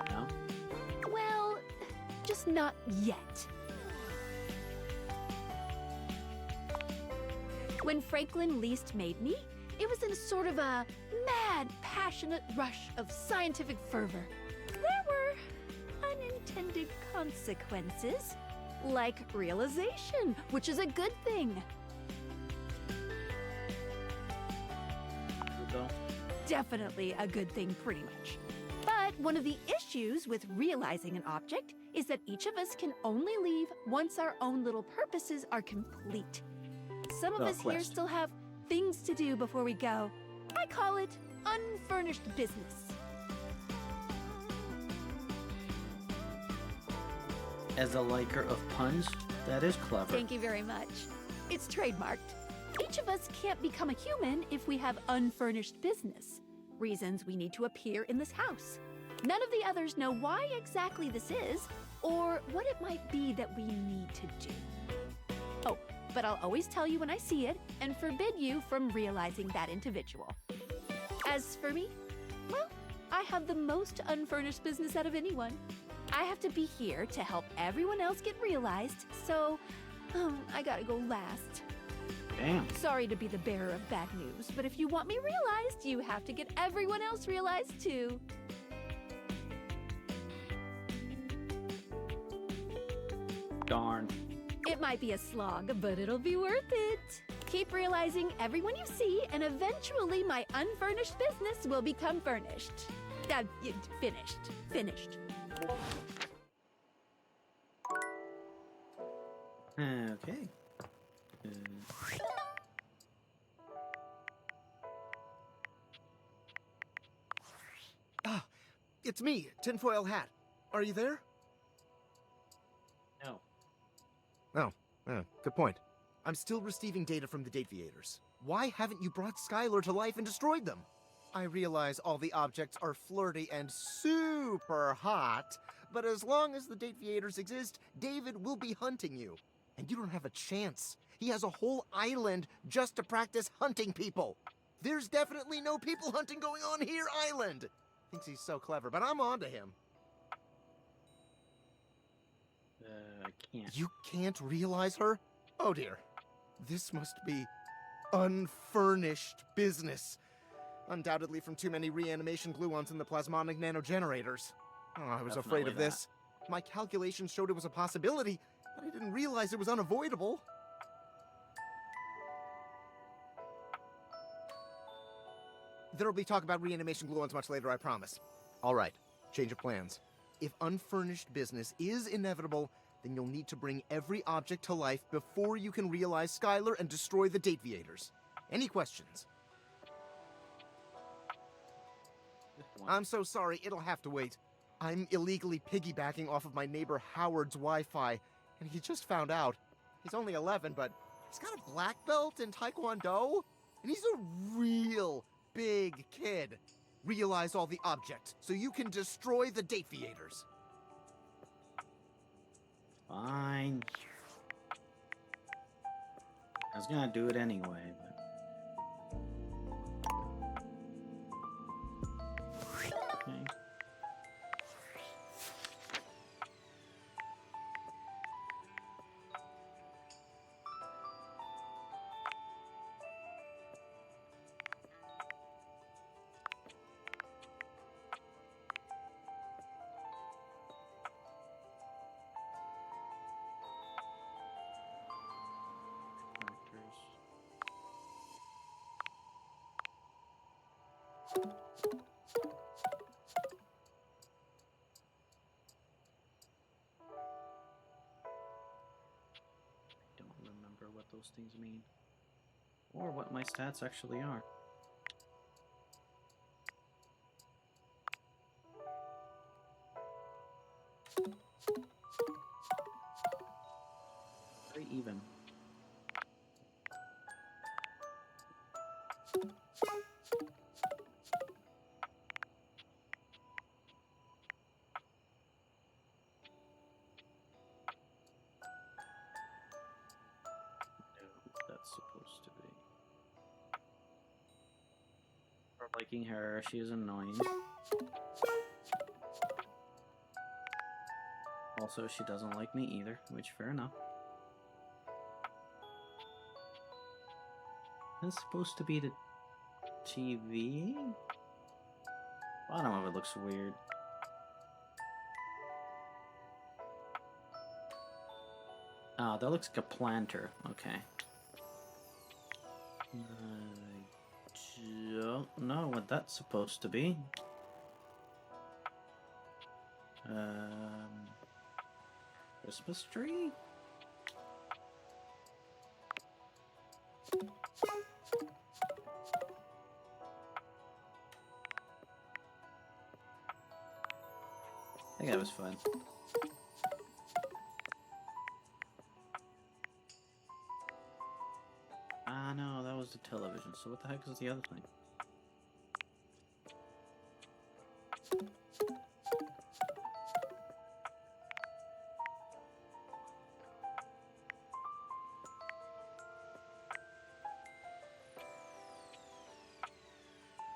No? Well, just not yet. When Franklin least made me, it was in sort of a mad, passionate rush of scientific fervor. There were unintended consequences, like realization, which is a good thing. Go. Definitely a good thing, pretty much. But one of the issues with realizing an object is that each of us can only leave once our own little purposes are complete. Some of Oh, us here quest. still have things to do before we go. I call it unfurnished business. As a liker of puns, that is clever. Thank you very much. It's trademarked. Each of us can't become a human if we have unfurnished business. Reasons we need to appear in this house. None of the others know why exactly this is, or what it might be that we need to do. Oh, but I'll always tell you when I see it, and forbid you from realizing that individual. As for me, well, I have the most unfurnished business out of anyone. I have to be here to help everyone else get realized, so I gotta go last. Damn. Sorry to be the bearer of bad news, but if you want me realized, you have to get everyone else realized too. Darn. It might be a slog, but it'll be worth it. Keep realizing everyone you see, and eventually my unfurnished business will become furnished. Finished. Finished. Okay. Ah, it's me, Tinfoil Hat. Are you there? No. Oh, good point. I'm still receiving data from the Dateviators. Why haven't you brought Skylar to life and destroyed them? I realize all the objects are flirty and super hot, but as long as the Dateviators exist, David will be hunting you. And you don't have a chance. He has a whole island just to practice hunting people. There's definitely no people hunting going on here, island. Thinks he's so clever, but I'm on to him. I can't. You can't realize her? Oh dear. This must be unfurnished business. Undoubtedly from too many reanimation gluons in the plasmonic nanogenerators. Oh, I was afraid Definitely of this. My calculations showed it was a possibility, but I didn't realize it was unavoidable. There'll be talk about reanimation gluons much later, I promise. All right, change of plans. If unfurnished business is inevitable, then you'll need to bring every object to life before you can realize Skylar and destroy the Dateviators. Any questions? I'm so sorry, it'll have to wait. I'm illegally piggybacking off of my neighbor Howard's Wi-Fi, and he just found out. He's only 11, but he's got a black belt in Taekwondo, and he's a real big kid. Realize all the objects so you can destroy the Dateviators. Fine. I was gonna do it anyway, but... Okay. Don't remember what those things mean. Or what my stats actually are. Very even. That's supposed to be. For liking her, she is annoying. Also, she doesn't like me either, which fair enough. That's supposed to be the TV? Bottom of it looks weird. Oh, that looks like a planter. Okay. I don't know what that's supposed to be. Christmas tree? was fun. Ah, no, that was the television. So what the heck is the other thing?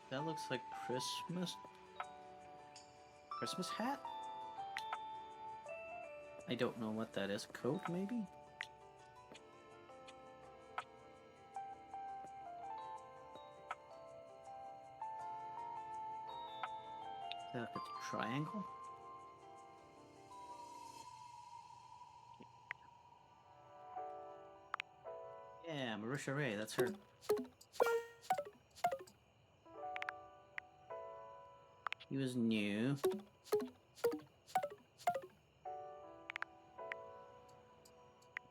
That looks like Christmas. Christmas hat? I don't know what that is. Coat, maybe? Is that like a triangle? Yeah, Marusha Ray, that's her. He was new.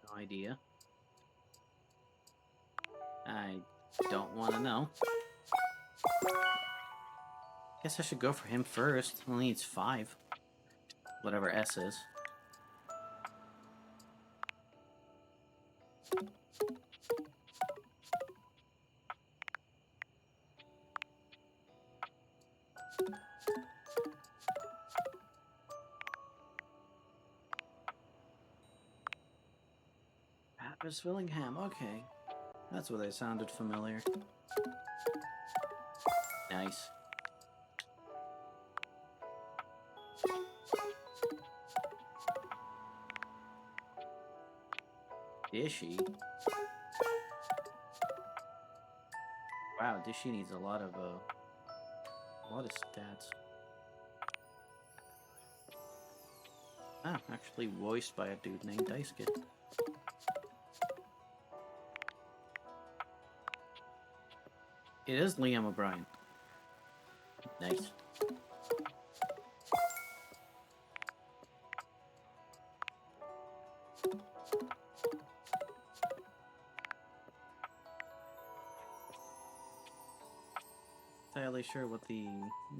No idea. I don't want to know. Guess I should go for him first. He only needs 5. Whatever S is. Atlas Willingham, okay. That's where they sounded familiar. Nice. Dishy? Wow, Dishy needs a lot of stats. Ah, actually voiced by a dude named Daisuke. It is Liam O'Brien. Nice. Entirely sure what the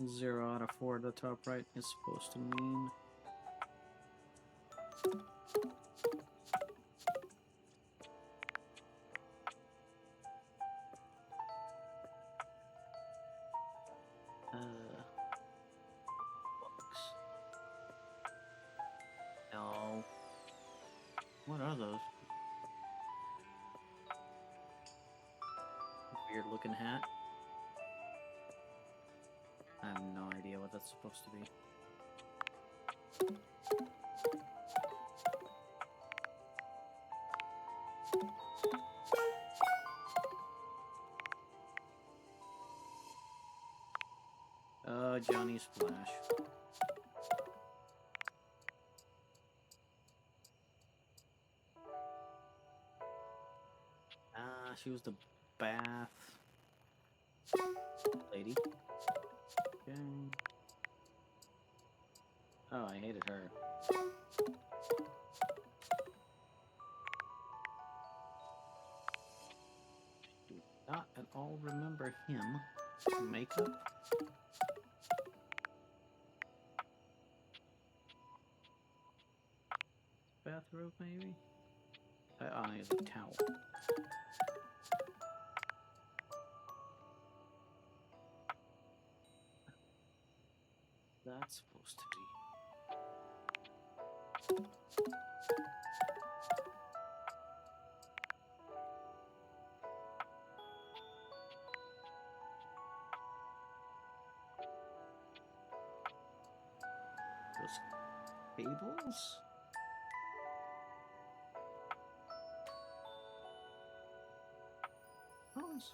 0 out of 4 at the top right is supposed to mean. Books. No. What are those? Weird looking hat. I have no idea what that's supposed to be. Johnny Splash. She was the bath lady. Okay. Oh, I hated her. Do not at all remember him. Makeup? Bathrobe, maybe? Oh, he has a towel. That's supposed to be. Those cables? Those?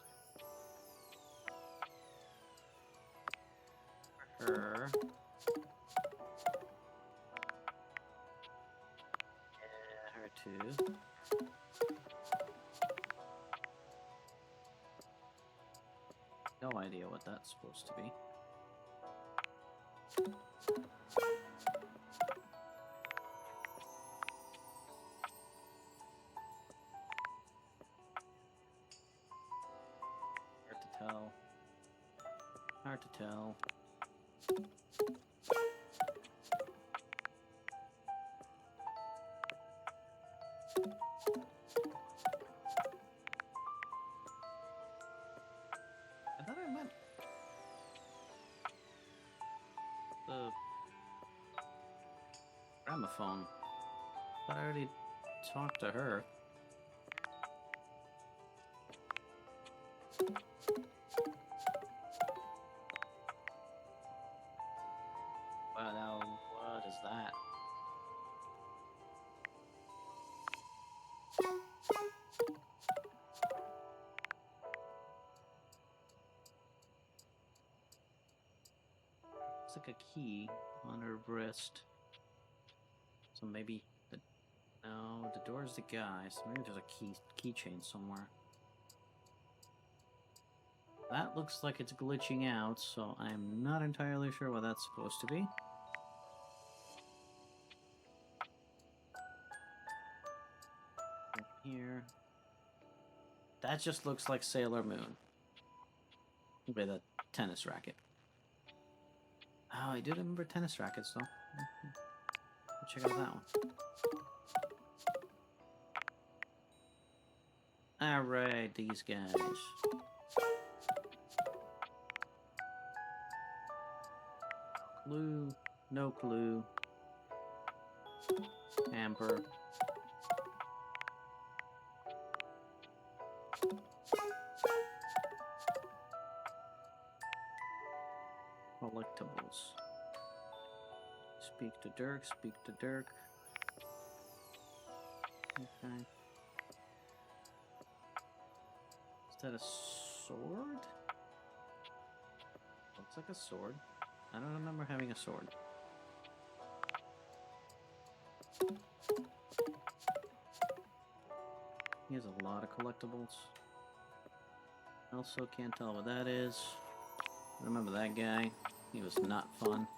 Her. Her too. No idea what that's supposed to be. Hard to tell. Hard to tell. I thought I met the gramophone. But I already talked to her. Wow, now what is that? It's like a key on her wrist. So maybe the no, the door's the guy, so maybe there's a keychain somewhere. That looks like it's glitching out, so I'm not entirely sure what that's supposed to be. Here. That just looks like Sailor Moon. With a tennis racket. Oh, I do remember tennis rackets though. Check out that one. Alright, these guys. Clue, no clue. Amber. Collectibles. Speak to Dirk, speak to Dirk. Okay. Is that a sword? Looks like a sword. I don't remember having a sword. He has a lot of collectibles. Also can't tell what that is. Remember that guy? He was not fun.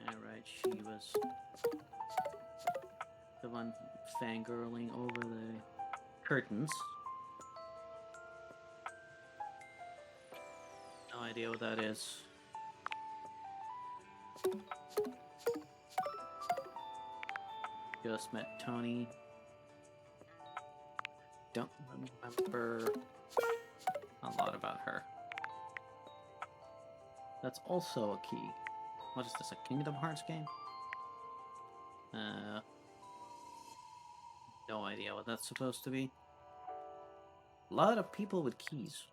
Alright, she was the one fangirling over the curtains. No idea what that is. Just met Tony. Don't remember a lot about her. That's also a key. What is this, a Kingdom Hearts game? No idea what that's supposed to be. A lot of people with keys.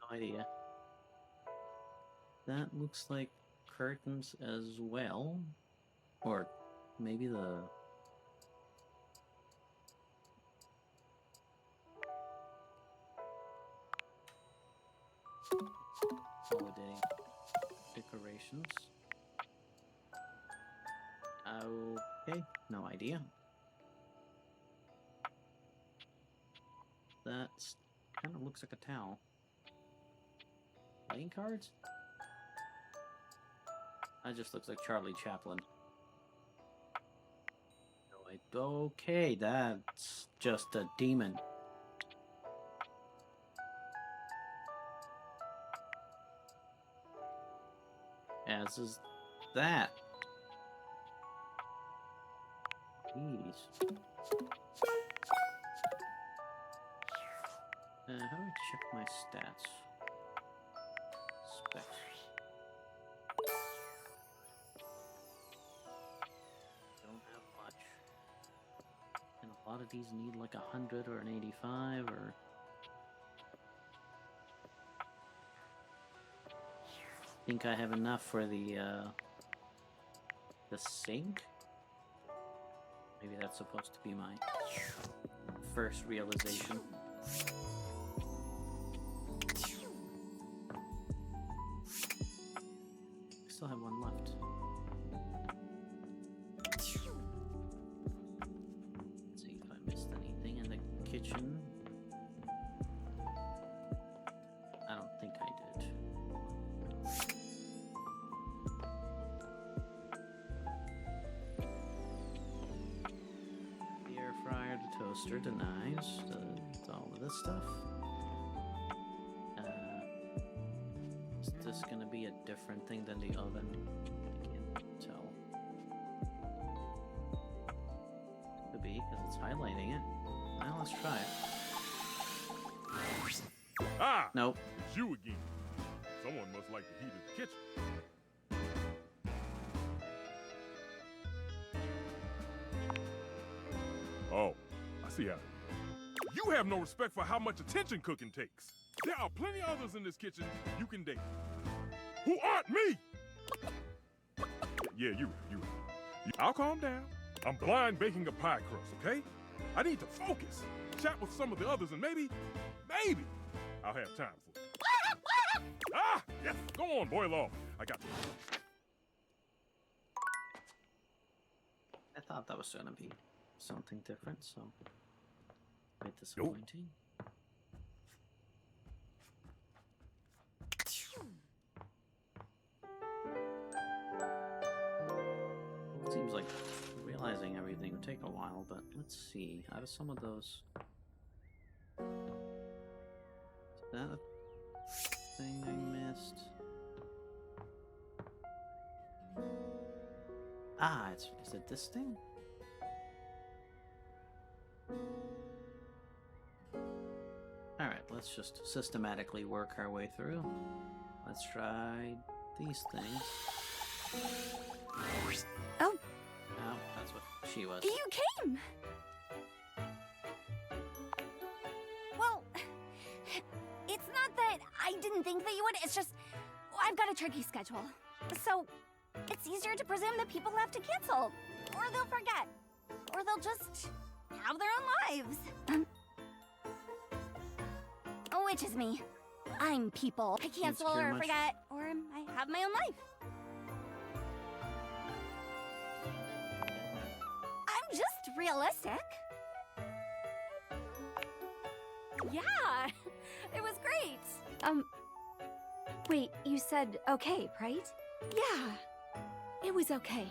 No idea. That looks like curtains as well. Or maybe the... holiday decorations. Okay, no idea. That kind of looks like a towel. Playing cards? That just looks like Charlie Chaplin. Okay, that's just a demon. As is that. Jeez. How do I check my stats? Specs. Don't have much. And a lot of these need like 100 or an 85 or... think I have enough for the sink? Maybe that's supposed to be my first realization. I still have one left. Let's see if I missed anything in the kitchen. I don't think I did. The air fryer, the toaster, the knives, all of this stuff. this gonna be a different thing than the oven? I can't tell. Could be, because it's highlighting it. Now let's try it. Ah! Nope. It's you again. Someone must like the heat of the kitchen. Oh, I see how it is. You have no respect for how much attention cooking takes. There are plenty others in this kitchen you can date. Who aren't me! Yeah, you're right. I'll calm down. I'm blind baking a pie crust, okay? I need to focus. Chat with some of the others and maybe I'll have time for it. Ah! Yes! Go on, boil off. I got you. I thought that was gonna be something different, so a bit disappointing. Seems like realizing everything would take a while, but let's see. Out of some of those, is that a thing I missed? Ah, is it this thing? Alright, let's just systematically work our way through. Let's try these things. Oh. Oh, that's what she was. You came! Well, it's not that I didn't think that you would, it's just I've got a tricky schedule. So, it's easier to presume that people have to cancel, or they'll forget, or they'll just have their own lives. Which is me. I'm people. I cancel too or much. forget, or I have my own life. I'm just realistic. Yeah, it was great. Wait, you said okay, right? Yeah, it was okay.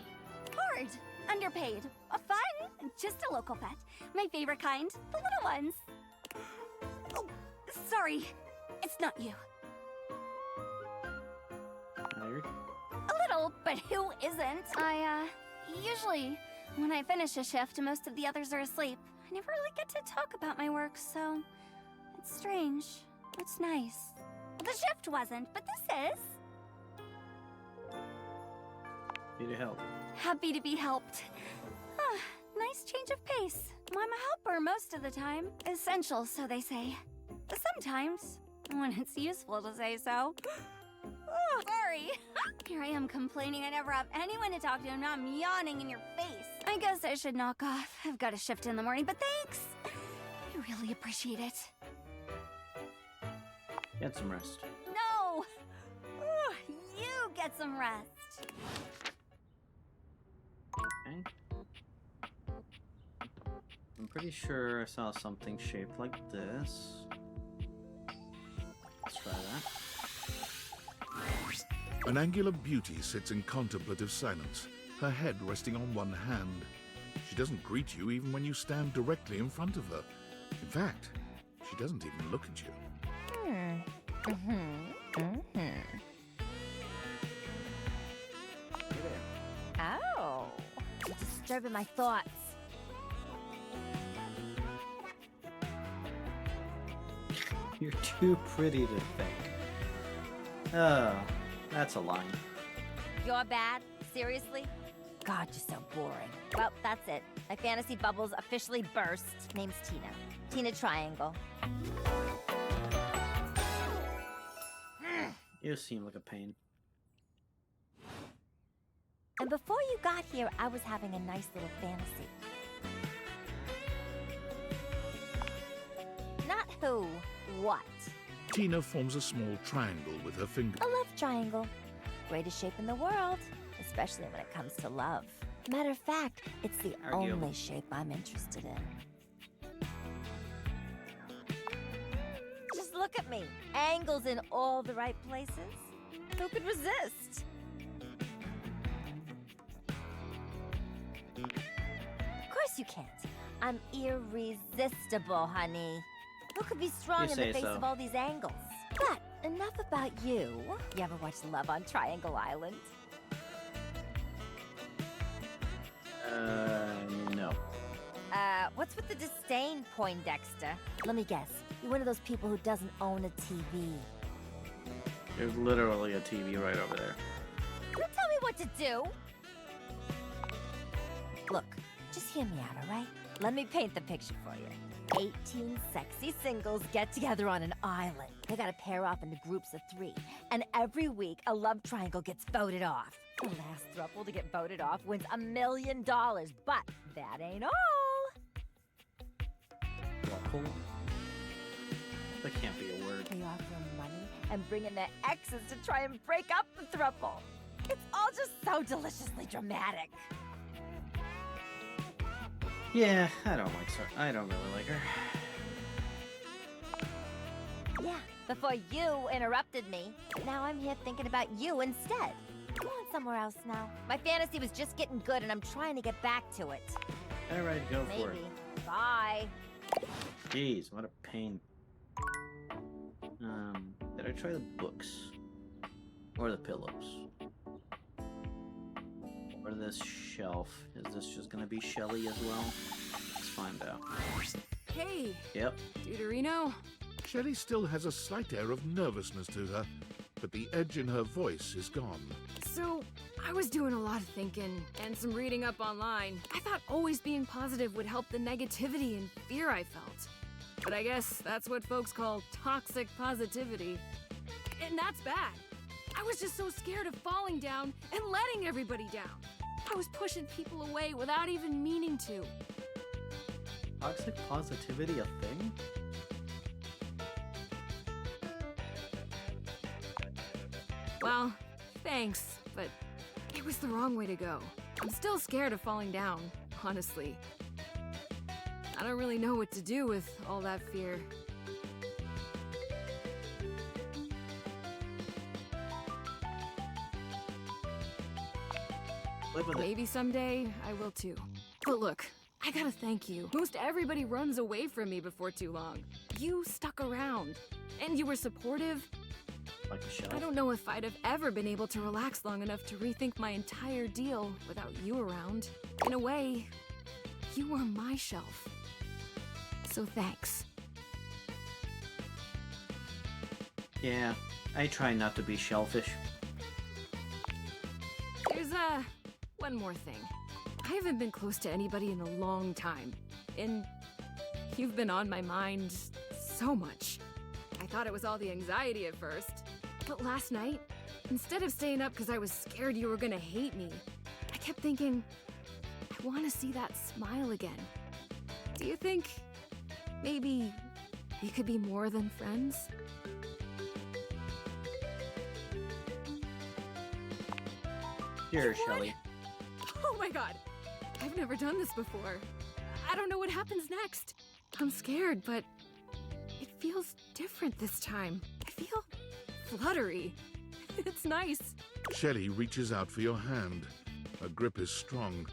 Hard, underpaid, fun, just a local pet. My favorite kind, the little ones. Oh, sorry, it's not you. Tired? A little, but who isn't? Usually, when I finish a shift, most of the others are asleep. I never really get to talk about my work, so it's strange. It's nice. The shift wasn't, but this is. Here to help. Happy to be helped. Nice change of pace. I'm a helper most of the time. Essential, so they say. Sometimes, when it's useful to say so. Sorry. Here I am complaining I never have anyone to talk to, and now I'm yawning in your face. I guess I should knock off. I've got a shift in the morning, but thanks. I really appreciate it. Get some rest. No! You get some rest. Okay. I'm pretty sure I saw something shaped like this. Let's try that. An angular beauty sits in contemplative silence, her head resting on one hand. She doesn't greet you even when you stand directly in front of her. In fact, she doesn't even look at you. Oh, you're disturbing my thoughts. You're too pretty to think. Oh, that's a line. You're bad? Seriously? God, you're so boring. Well, that's it. My fantasy bubbles officially burst. Name's Tina. Tina Triangle. You seem like a pain. And before you got here, I was having a nice little fantasy. Not who, what. Tina forms a small triangle with her finger. A love triangle. Greatest shape in the world, especially when it comes to love. Matter of fact, it's the Arguable. only shape I'm interested in. Just look at me. Angles in all the right places. Who could resist? Of course you can't. I'm irresistible, honey. Who could be strong You in the say face so. of all these angles? But enough about you. You ever watch Love on Triangle Island? No. What's with the disdain, Poindexter? Let me guess. You're one of those people who doesn't own a TV. There's literally a TV right over there. Don't tell me what to do! Look, just hear me out, alright? Let me paint the picture for you. 18 sexy singles get together on an island. They gotta pair off into groups of 3. And every week, a love triangle gets voted off. The last throuple to get voted off wins $1 million. But that ain't all. Waffle? That can't be a word. They offer them money and bring in their exes to try and break up the throuple. It's all just so deliciously dramatic. Yeah, I don't really like her. Yeah, before you interrupted me. Now I'm here thinking about you instead. Go on somewhere else now. My fantasy was just getting good and I'm trying to get back to it. Alright, go for it. Maybe. Bye. Jeez, what a pain. Did I try the books? Or the pillows? Or this shelf? Is this just gonna be Shelly as well? Let's find out. Hey, Yep. Deuterino. Shelley still has a slight air of nervousness to her, but the edge in her voice is gone. So, I was doing a lot of thinking and some reading up online. I thought always being positive would help the negativity and fear I felt. But I guess that's what folks call toxic positivity. And that's bad. I was just so scared of falling down and letting everybody down. I was pushing people away without even meaning to. Toxic positivity a thing? Well, thanks, but it was the wrong way to go. I'm still scared of falling down, honestly. I don't really know what to do with all that fear. Live with it. Maybe someday I will too. But look, I gotta thank you. Most everybody runs away from me before too long. You stuck around, and you were supportive. Like a shelf. I don't know if I'd have ever been able to relax long enough to rethink my entire deal without you around. In a way, you were my shelf. So thanks. Yeah, I try not to be shellfish. There's, one more thing. I haven't been close to anybody in a long time, and you've been on my mind so much. I thought it was all the anxiety at first, but last night, instead of staying up because I was scared you were gonna hate me, I kept thinking, I want to see that smile again. Do you think maybe we could be more than friends? Here, Shelly. Oh my god! I've never done this before. I don't know what happens next. I'm scared, but it feels different this time. I feel fluttery. It's nice. Shelley reaches out for your hand. Her grip is strong,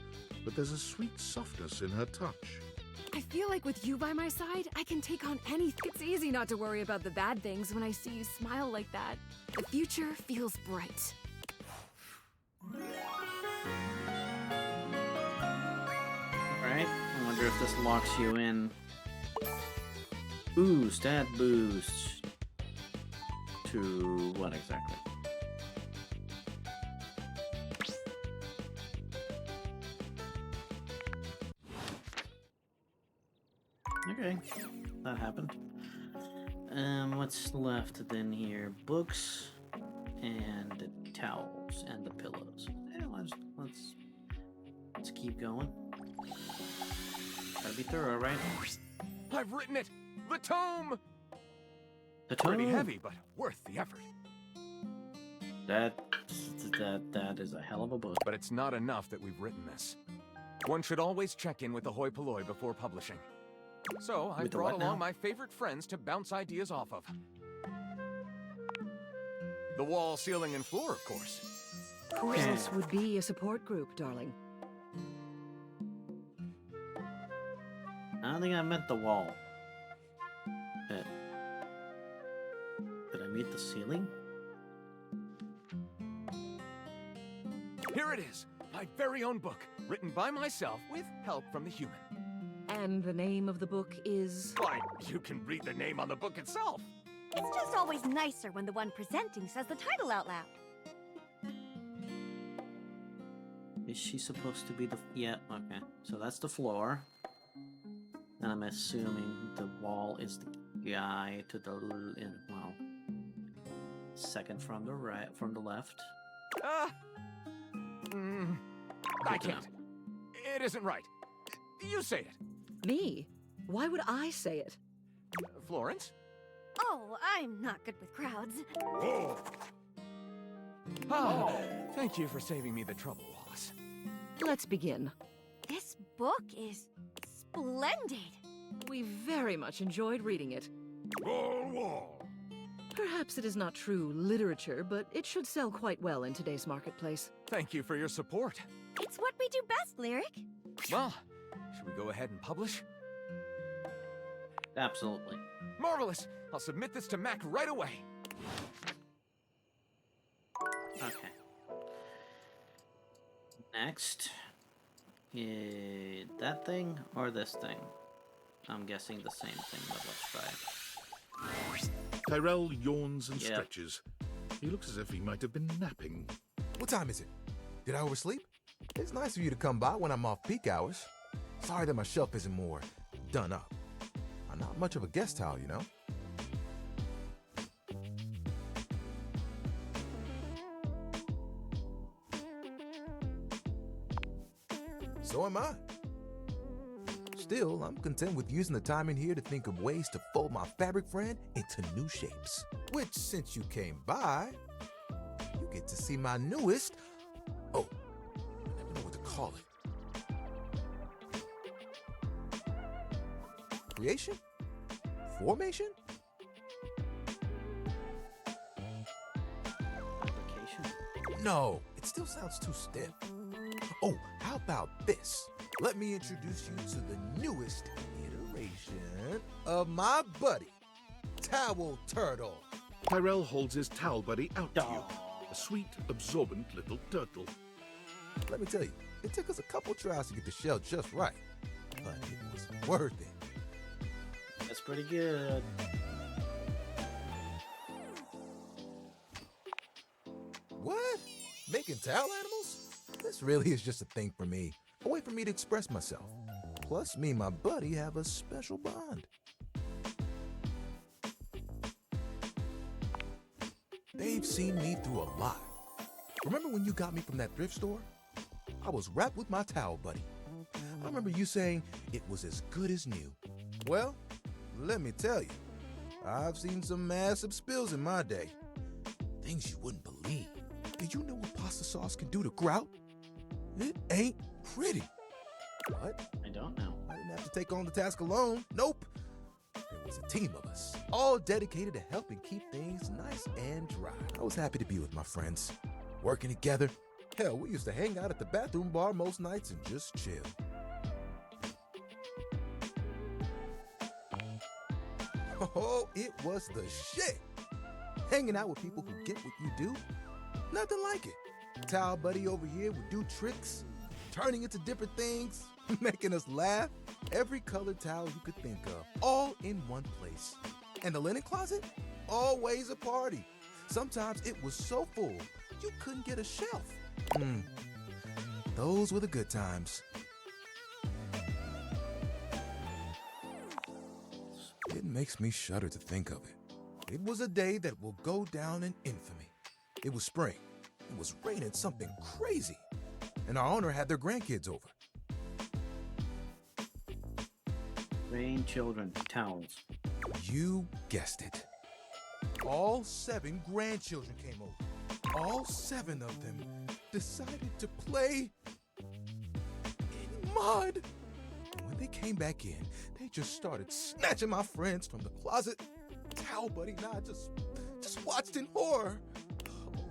but there's a sweet softness in her touch. I feel like with you by my side, I can take on anything. It's easy not to worry about the bad things when I see you smile like that. The future feels bright. Alright, I wonder if this locks you in. Ooh, stat boost. To what exactly? Okay, that happened. What's left then here? Books and towels and the pillows. Yeah, let's keep going. Gotta be thorough, right? I've written it! The tome! The Pretty tome. heavy, but worth the effort. That is a hell of a book. But it's not enough that we've written this. One should always check in with the hoi polloi before publishing. So I With the brought what along now? my favorite friends to bounce ideas off of. The wall, ceiling, and floor, of course. Who else would be a support group, darling? I don't think I meant the wall. But Did I meet the ceiling? Here it is, my very own book, written by myself with help from the human. And the name of the book is? Why, you can read the name on the book itself. It's just always nicer when the one presenting says the title out loud. Is she supposed to be the... Yeah, okay. So that's the floor. And I'm assuming the wall is the guy to the... well... second from the right, from the left. I can't. It isn't right. You say it. Me? Why would I say it? Florence? Oh, I'm not good with crowds. Oh, thank you for saving me the trouble, Wallace. Let's begin. This book is splendid. We very much enjoyed reading it. Wall. Perhaps it is not true literature, but it should sell quite well in today's marketplace. Thank you for your support. It's what we do best, Lyric. Well, should we go ahead and publish? Absolutely. Marvelous! I'll submit this to Mac right away. Okay. Next. That thing or this thing? I'm guessing the same thing, but let's try. Tyrell yawns and Yep. stretches. He looks as if he might have been napping. What time is it? Did I oversleep? It's nice of you to come by when I'm off peak hours. Sorry that my shelf isn't more done up. I'm not much of a guest towel, you know? So am I. Still, I'm content with using the time in here to think of ways to fold my fabric friend into new shapes. Which, since you came by, you get to see my newest... Oh, I never know what to call it. Creation? Formation? Application? No, it still sounds too stiff. Oh, how about this? Let me introduce you to the newest iteration of my buddy, Towel Turtle. Tyrell holds his towel buddy out to you. A sweet, absorbent little turtle. Let me tell you, it took us a couple tries to get the shell just right, but it was worth it. That's pretty good. What? Making towel animals? This really is just a thing for me. A way for me to express myself. Plus, me and my buddy have a special bond. They've seen me through a lot. Remember when you got me from that thrift store? I was wrapped with my towel buddy. I remember you saying it was as good as new. Well, let me tell you, I've seen some massive spills in my day. Things you wouldn't believe. Do you know what pasta sauce can do to grout? It ain't pretty. What? I don't know. I didn't have to take on the task alone. Nope. There was a team of us, all dedicated to helping keep things nice and dry. I was happy to be with my friends, working together. Hell, we used to hang out at the bathroom bar most nights and just chill. Oh, it was the shit. Hanging out with people who get what you do, nothing like it. Towel buddy over here would do tricks, turning into different things, making us laugh. Every colored towel you could think of, all in one place. And the linen closet? Always a party. Sometimes it was so full, you couldn't get a shelf. Those were the good times. It makes me shudder to think of it. It was a day that will go down in infamy. It was spring. It was raining something crazy. And our owner had their grandkids over. Rain children, towels. You guessed it. All 7 grandchildren came over. All 7 of them decided to play in mud. And when they came back in, they just started snatching my friends from the closet. Towel buddy and I just watched in horror.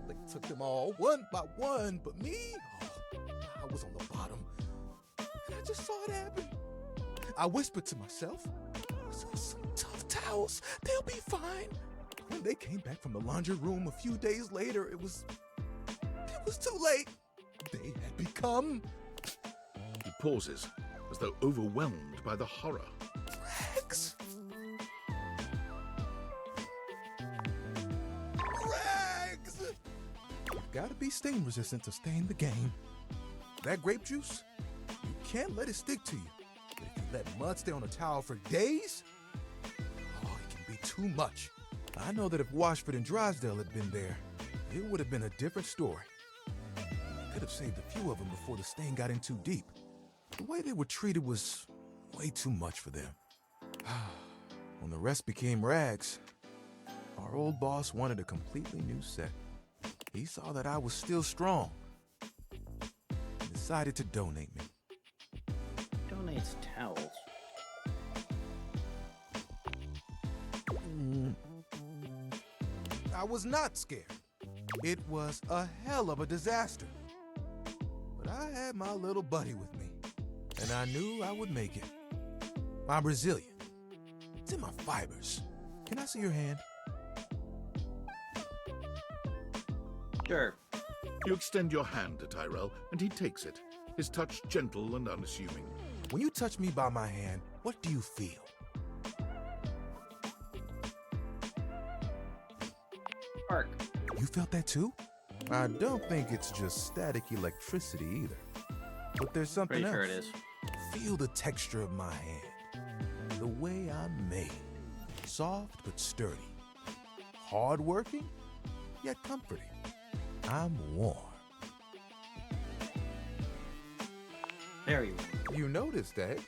They took them all one by one, but me, I was on the bottom. And I just saw it happen. I whispered to myself, some tough towels, they'll be fine. When they came back from the laundry room a few days later, it was too late. They had become He pauses, as though overwhelmed by the horror. rags. Rags! You've got to be stain resistant to stay in the game. That grape juice, you can't let it stick to you. But if you let mud stay on a towel for days, oh, it can be too much. I know that if Washford and Drysdale had been there, it would have been a different story. Could have saved a few of them before the stain got in too deep. The way they were treated was way too much for them. When the rest became rags, our old boss wanted a completely new set. He saw that I was still strong and decided to donate me. Donates towels. I was not scared. It was a hell of a disaster. But I had my little buddy with me, and I knew I would make it. I'm resilient. It's in my fibers. Can I see your hand? Sure. You extend your hand to Tyrell, and he takes it, his touch gentle and unassuming. When you touch me by my hand, what do you feel? Spark. You felt that too? I don't think it's just static electricity either. But there's something Pretty else. sure it is. Feel the texture of my hand. The way I'm made. Soft but sturdy. Hard-working, yet comforting. I'm warm. Very warm. You noticed that?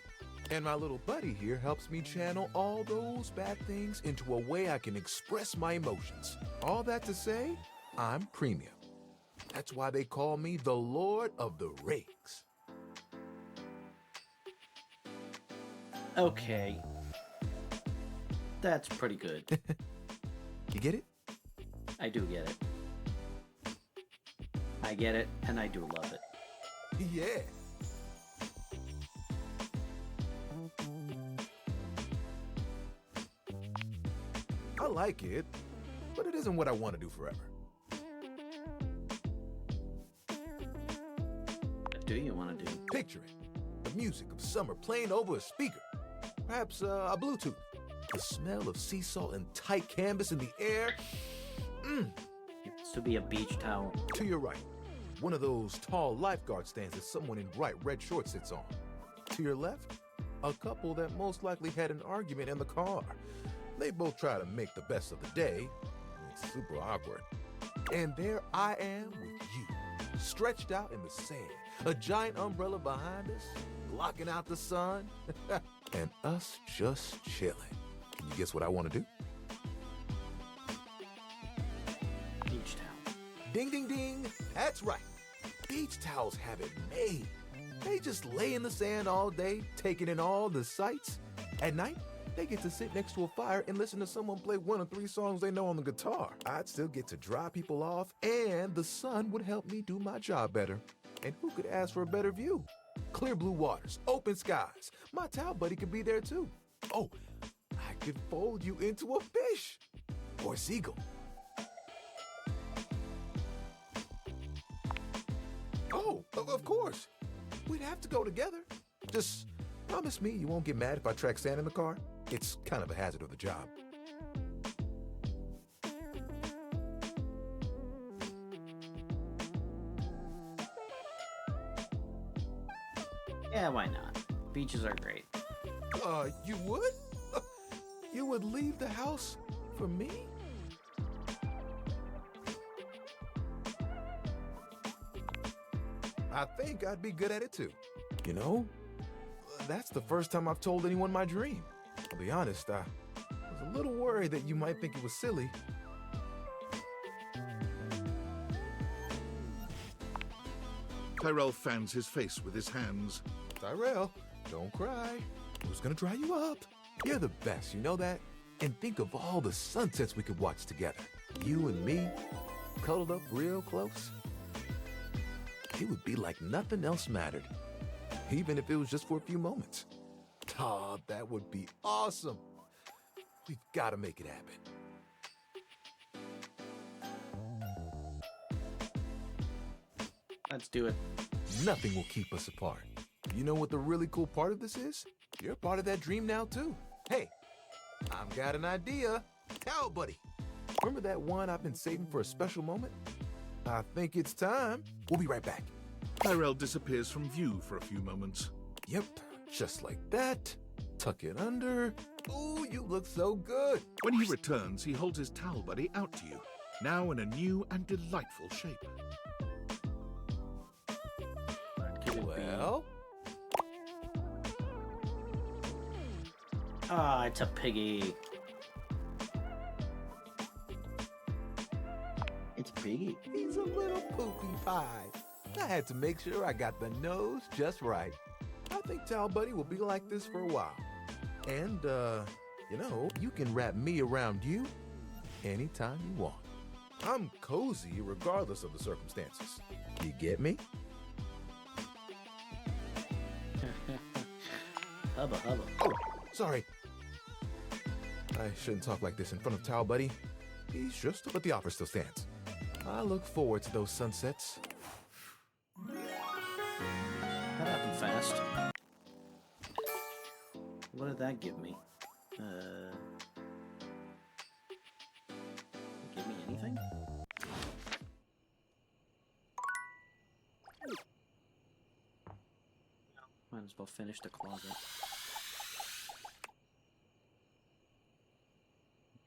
And my little buddy here helps me channel all those bad things into a way I can express my emotions. All that to say, I'm premium. That's why they call me the Lord of the Rings. Okay. That's pretty good. You get it? I do get it. I get it, and I do love it. Yeah. I like it, but it isn't what I want to do forever. What do you want to do? Picture it. The music of summer playing over a speaker. Perhaps a Bluetooth. The smell of sea salt and tight canvas in the air. This would be a beach towel. To your right, one of those tall lifeguard stands that someone in bright red shorts sits on. To your left, a couple that most likely had an argument in the car. They both try to make the best of the day. It's super awkward. And there I am with you, stretched out in the sand, a giant umbrella behind us, blocking out the sun, and us just chilling. Can you guess what I want to do? Beach towel. Ding, ding, ding. That's right. Beach towels have it made. They just lay in the sand all day, taking in all the sights. At night, they get to sit next to a fire and listen to someone play one of 3 songs they know on the guitar. I'd still get to dry people off, and the sun would help me do my job better. And who could ask for a better view? Clear blue waters, open skies. My towel buddy could be there too. Oh, I could fold you into a fish or seagull. Oh, of course. We'd have to go together. Just promise me you won't get mad if I track sand in the car. It's kind of a hazard of the job. Yeah, why not? Beaches are great. You would? You would leave the house for me? I think I'd be good at it too. You know, that's the first time I've told anyone my dream. I'll be honest, I was a little worried that you might think it was silly. Tyrell fans his face with his hands. Tyrell, don't cry. Who's gonna dry you up? You're the best, you know that? And think of all the sunsets we could watch together. You and me, cuddled up real close. It would be like nothing else mattered, even if it was just for a few moments. Oh, that would be awesome. We've got to make it happen. Let's do it. Nothing will keep us apart. You know what the really cool part of this is? You're part of that dream now, too. Hey, I've got an idea. Towel buddy. Remember that one I've been saving for a special moment? I think it's time. We'll be right back. Tyrell disappears from view for a few moments. Yep, just like that. Tuck it under. Ooh, you look so good. When he returns, he holds his towel buddy out to you, now in a new and delightful shape. Well? Ah, it's a piggy. It's a piggy. He's a little poopy pie. I had to make sure I got the nose just right. I think Towel Buddy will be like this for a while. And, you know, you can wrap me around you anytime you want. I'm cozy regardless of the circumstances. You get me? Hubba hubba. Oh, sorry. I shouldn't talk like this in front of Towel Buddy. He's just, but the offer still stands. I look forward to those sunsets. That happened fast. What did that give me? Give me anything? Might as well finish the closet.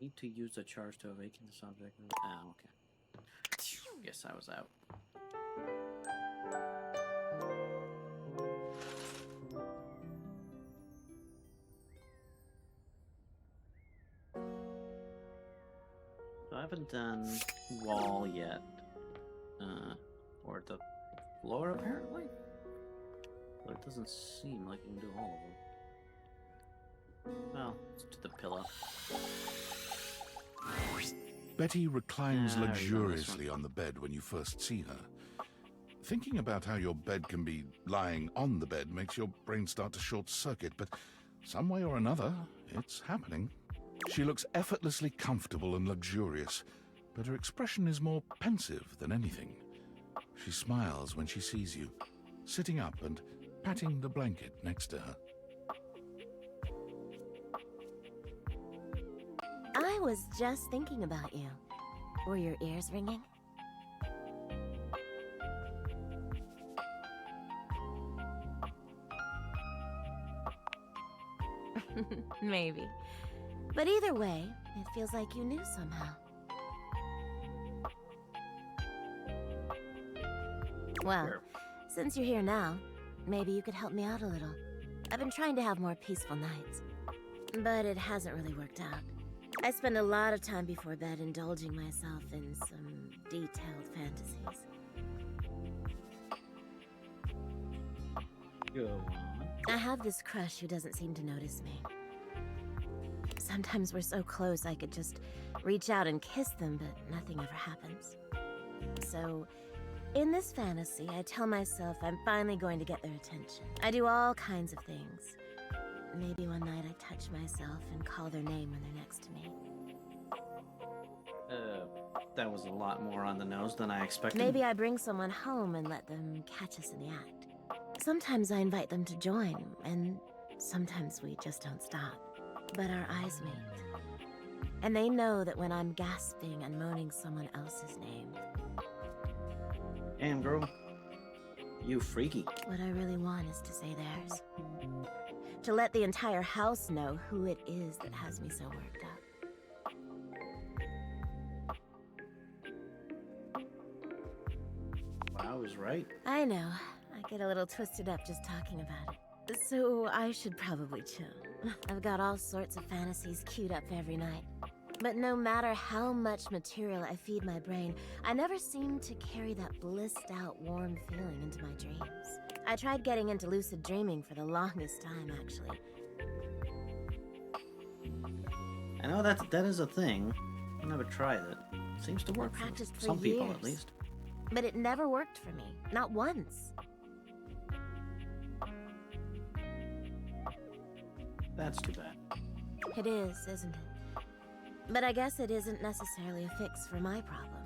Need to use the charge to awaken the subject. Ah, okay. Guess I was out. I haven't done wall yet. Or the floor apparently? But it doesn't seem like you can do all of them. Well, let's do the pillow. Betty reclines Ah, I remember this luxuriously on the bed when you first see her. Thinking about how your bed can be lying on the bed makes your brain start to short-circuit, but some way or another, it's happening. She looks effortlessly comfortable and luxurious, but her expression is more pensive than anything. She smiles when she sees you, sitting up and patting the blanket next to her. I was just thinking about you. Were your ears ringing? Maybe. But either way, it feels like you knew somehow. Well, since you're here now, maybe you could help me out a little. I've been trying to have more peaceful nights, but it hasn't really worked out. I spend a lot of time before bed indulging myself in some detailed fantasies. Go on. I have this crush who doesn't seem to notice me. Sometimes we're so close I could just reach out and kiss them, but nothing ever happens. So, in this fantasy, I tell myself I'm finally going to get their attention. I do all kinds of things. Maybe one night I touch myself and call their name when they're next to me. That was a lot more on the nose than I expected. Maybe I bring someone home and let them catch us in the act. Sometimes I invite them to join, and sometimes we just don't stop. But our eyes meet. And they know that when I'm gasping and moaning someone else's name. Damn, girl. You freaky. What I really want is to say theirs. To let the entire house know who it is that has me so worked up. I was right. I know. I get a little twisted up just talking about it. So I should probably chill. I've got all sorts of fantasies queued up every night. But no matter how much material I feed my brain, I never seem to carry that blissed out warm feeling into my dreams. I tried getting into lucid dreaming for the longest time, actually. I know that is a thing. I never tried it. Seems to work for Practiced for some people years. at least. But it never worked for me. Not once. That's too bad. It is, isn't it? But I guess it isn't necessarily a fix for my problem.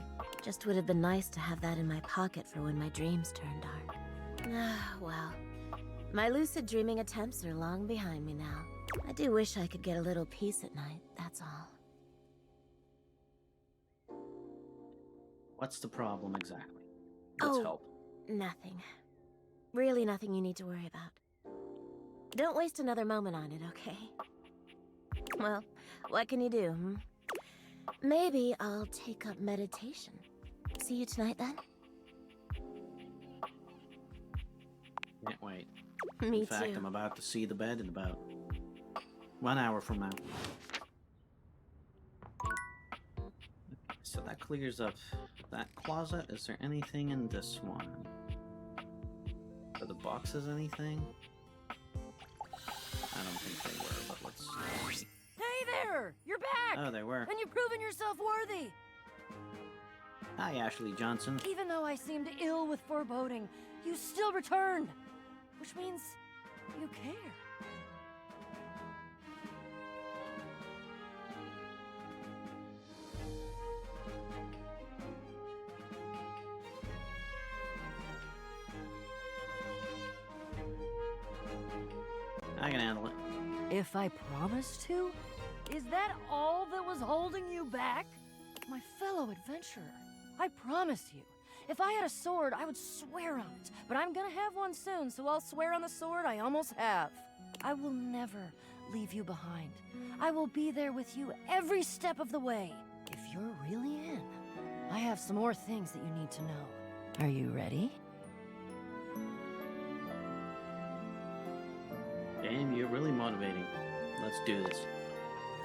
Just would have been nice to have that in my pocket for when my dreams turn dark. Ah, well. My lucid dreaming attempts are long behind me now. I do wish I could get a little peace at night, that's all. What's the problem exactly? Let's help. Nothing. Really nothing you need to worry about. Don't waste another moment on it, okay? Well, what can you do, hmm? Maybe I'll take up meditation. See you tonight, then? Can't wait. Me In fact, too. I'm about to see the bed in about 1 hour from now. So that clears up that closet. Is there anything in this one? Are the boxes anything? I don't think they were, but let's see. Hey there! You're back! Oh, they were. And you've proven yourself worthy! Hi, Ashley Johnson. Even though I seemed ill with foreboding, you still returned! Which means you care. I can handle it. If I promised to? Is that all that was holding you back? My fellow adventurer, I promise you, if I had a sword, I would swear on it. But I'm gonna have one soon, so I'll swear on the sword I almost have. I will never leave you behind. I will be there with you every step of the way. If you're really in, I have some more things that you need to know. Are you ready? Damn, you're really motivating. Let's do this.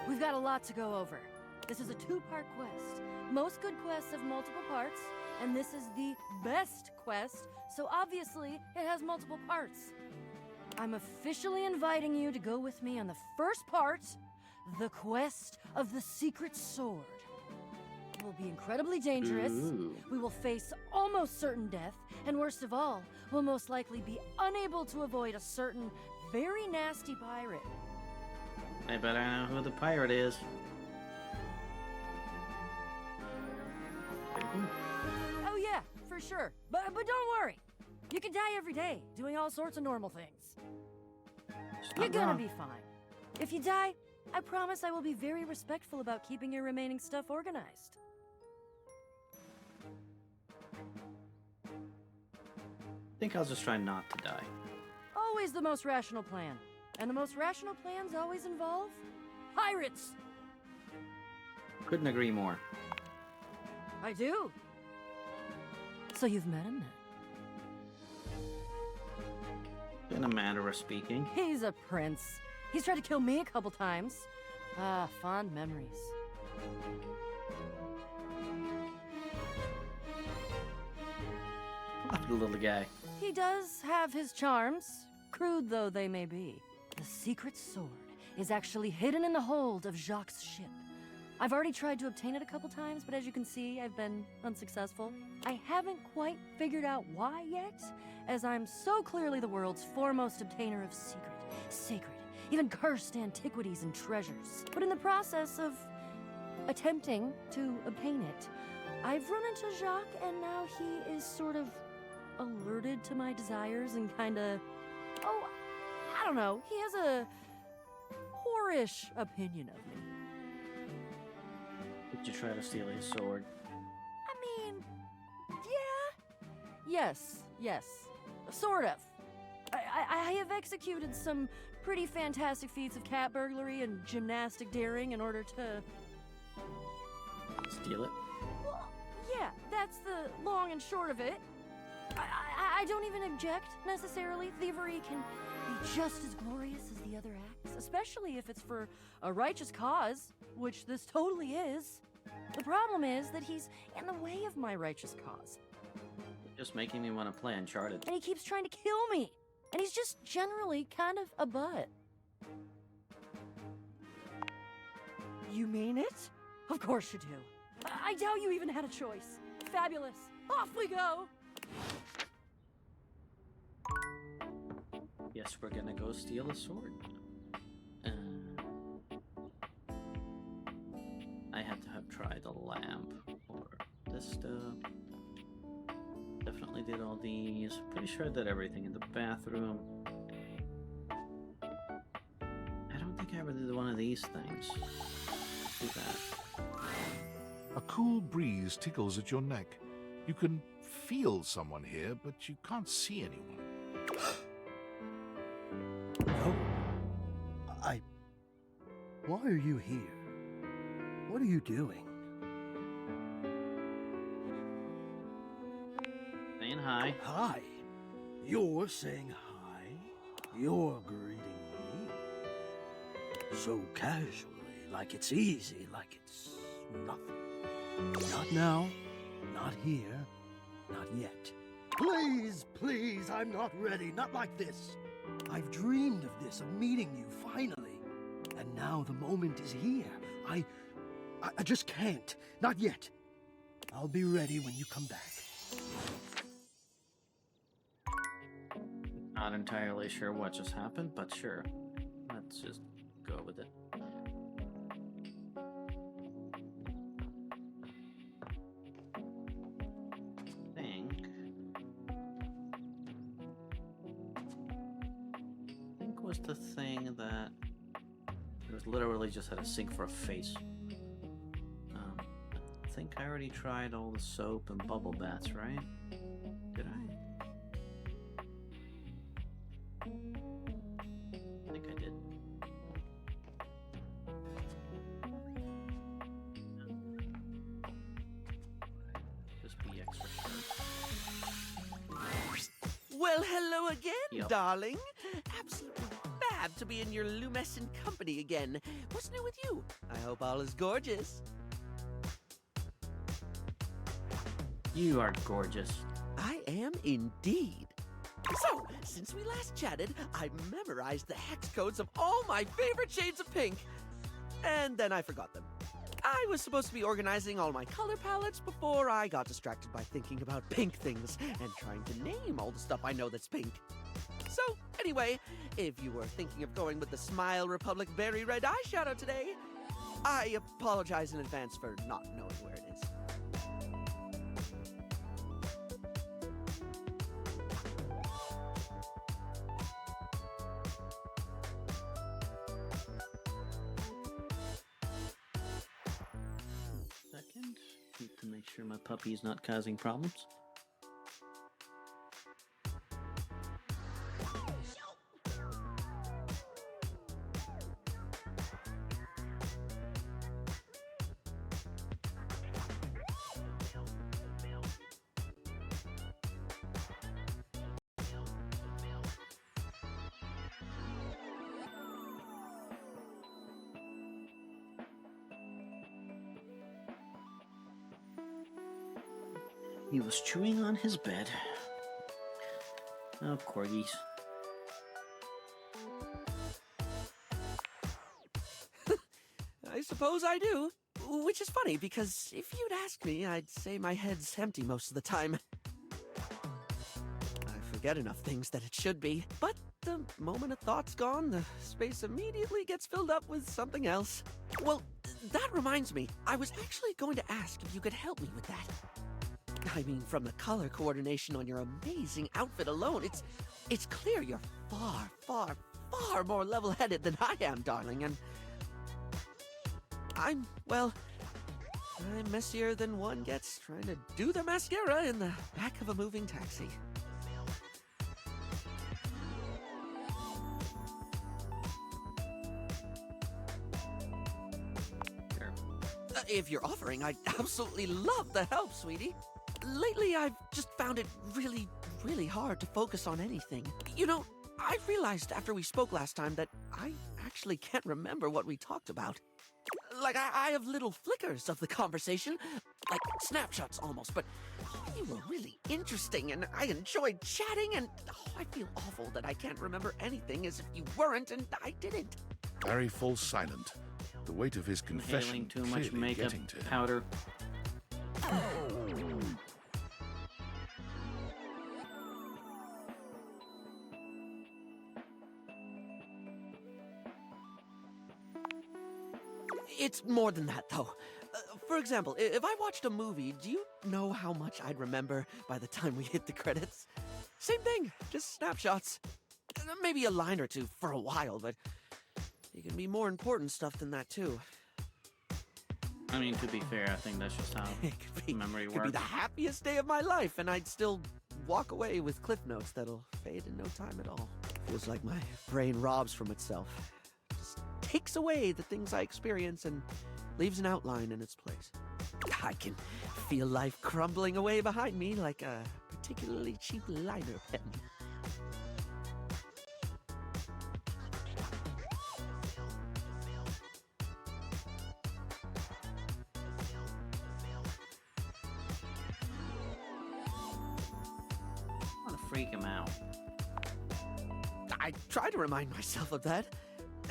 We've got a lot to go over. This is a two-part quest. Most good quests have multiple parts, and this is the best quest, so obviously it has multiple parts. I'm officially inviting you to go with me on the first part, the quest of the secret sword. It will be incredibly dangerous. Ooh. We will face almost certain death, and worst of all, we'll most likely be unable to avoid a certain very nasty pirate. I bet I know who the pirate is. Oh yeah, for sure. But don't worry. You can die every day, doing all sorts of normal things. You're gonna wrong. be fine. If you die, I promise I will be very respectful about keeping your remaining stuff organized. I think I'll just try not to die. Always the most rational plan. And the most rational plans always involve pirates. Couldn't agree more. I do. So you've met him then? In a manner of speaking. He's a prince. He's tried to kill me a couple times. Ah, fond memories. The little guy. He does have his charms, crude though they may be. The secret sword is actually hidden in the hold of Jacques' ship. I've already tried to obtain it a couple times, but as you can see, I've been unsuccessful. I haven't quite figured out why yet, as I'm so clearly the world's foremost obtainer of secret, sacred, even cursed antiquities and treasures. But in the process of attempting to obtain it, I've run into Jacques, and now he is sort of alerted to my desires and kinda... Oh, I don't know. He has a whorish opinion of me. Did you try to steal his sword? I mean, yeah. Yes. Sort of. I have executed some pretty fantastic feats of cat burglary and gymnastic daring in order to... Steal it? Well, yeah, that's the long and short of it. I don't even object, necessarily. Thievery can be just as glorious as the other acts, especially if it's for a righteous cause, which this totally is. The problem is that he's in the way of my righteous cause. Just making me want to play Uncharted. And he keeps trying to kill me. And he's just generally kind of a butt. You mean it? Of course you do. I doubt you even had a choice. Fabulous. Off we go! Yes, we're gonna go steal a sword. I had to have tried the lamp or this definitely did all these. Pretty sure I did everything in the bathroom. I don't think I ever did one of these things. Let's do that. A cool breeze tickles at your neck. You can feel someone here, but you can't see anyone. No. Why are you here? What are you doing? Saying hi. Hi. You're saying hi? You're greeting me? So casually, like it's easy, like it's nothing. Not now, not here, not yet. Please, please, I'm not ready, not like this. I've dreamed of this, of meeting you, finally. And now the moment is here. I just can't. Not yet. I'll be ready when you come back. Not entirely sure what just happened, but sure. Let's just go with it. I think was the thing that it was literally just had a sink for a face. I think I already tried all the soap and bubble baths, right? Did I? I think I did. Just be extra sure. Well, hello again, Yep. darling. Absolutely fab to be in your lumescent company again. What's new with you? I hope all is gorgeous. You are gorgeous. I am indeed. So, since we last chatted, I memorized the hex codes of all my favorite shades of pink. And then I forgot them. I was supposed to be organizing all my color palettes before I got distracted by thinking about pink things and trying to name all the stuff I know that's pink. So, anyway, if you were thinking of going with the Smile Republic Berry Red eyeshadow today, I apologize in advance for not knowing where it is. Second, need to make sure my puppy is not causing problems. He was chewing on his bed. Oh, corgis. I suppose I do. Which is funny, because if you'd asked me, I'd say my head's empty most of the time. I forget enough things that it should be, but the moment a thought's gone, the space immediately gets filled up with something else. Well, that reminds me, I was actually going to ask if you could help me with that. I mean, from the color coordination on your amazing outfit alone, it's clear you're far, far, far more level-headed than I am, darling, and I'm messier than one gets trying to do the mascara in the back of a moving taxi. If you're offering, I'd absolutely love the help, sweetie. Lately, I've just found it really, really hard to focus on anything. You know, I realized after we spoke last time that I actually can't remember what we talked about. Like, I have little flickers of the conversation, like snapshots almost, but you were really interesting, and I enjoyed chatting, and I feel awful that I can't remember anything as if you weren't and I didn't. Barry falls silent. The weight of his confession Inhaling too much clearly makeup getting to him. powder. It's more than that, though. For example, if I watched a movie, do you know how much I'd remember by the time we hit the credits? Same thing, just snapshots. Maybe a line or two for a while, but it can be more important stuff than that, too. I mean, to be fair, I think that's just how memory It could works. be the happiest day of my life, and I'd still walk away with cliff notes that'll fade in no time at all. Feels like my brain robs from itself. Just takes away the things I experience and leaves an outline in its place. I can feel life crumbling away behind me like a particularly cheap liner pen. I want to freak him out. I try to remind myself of that.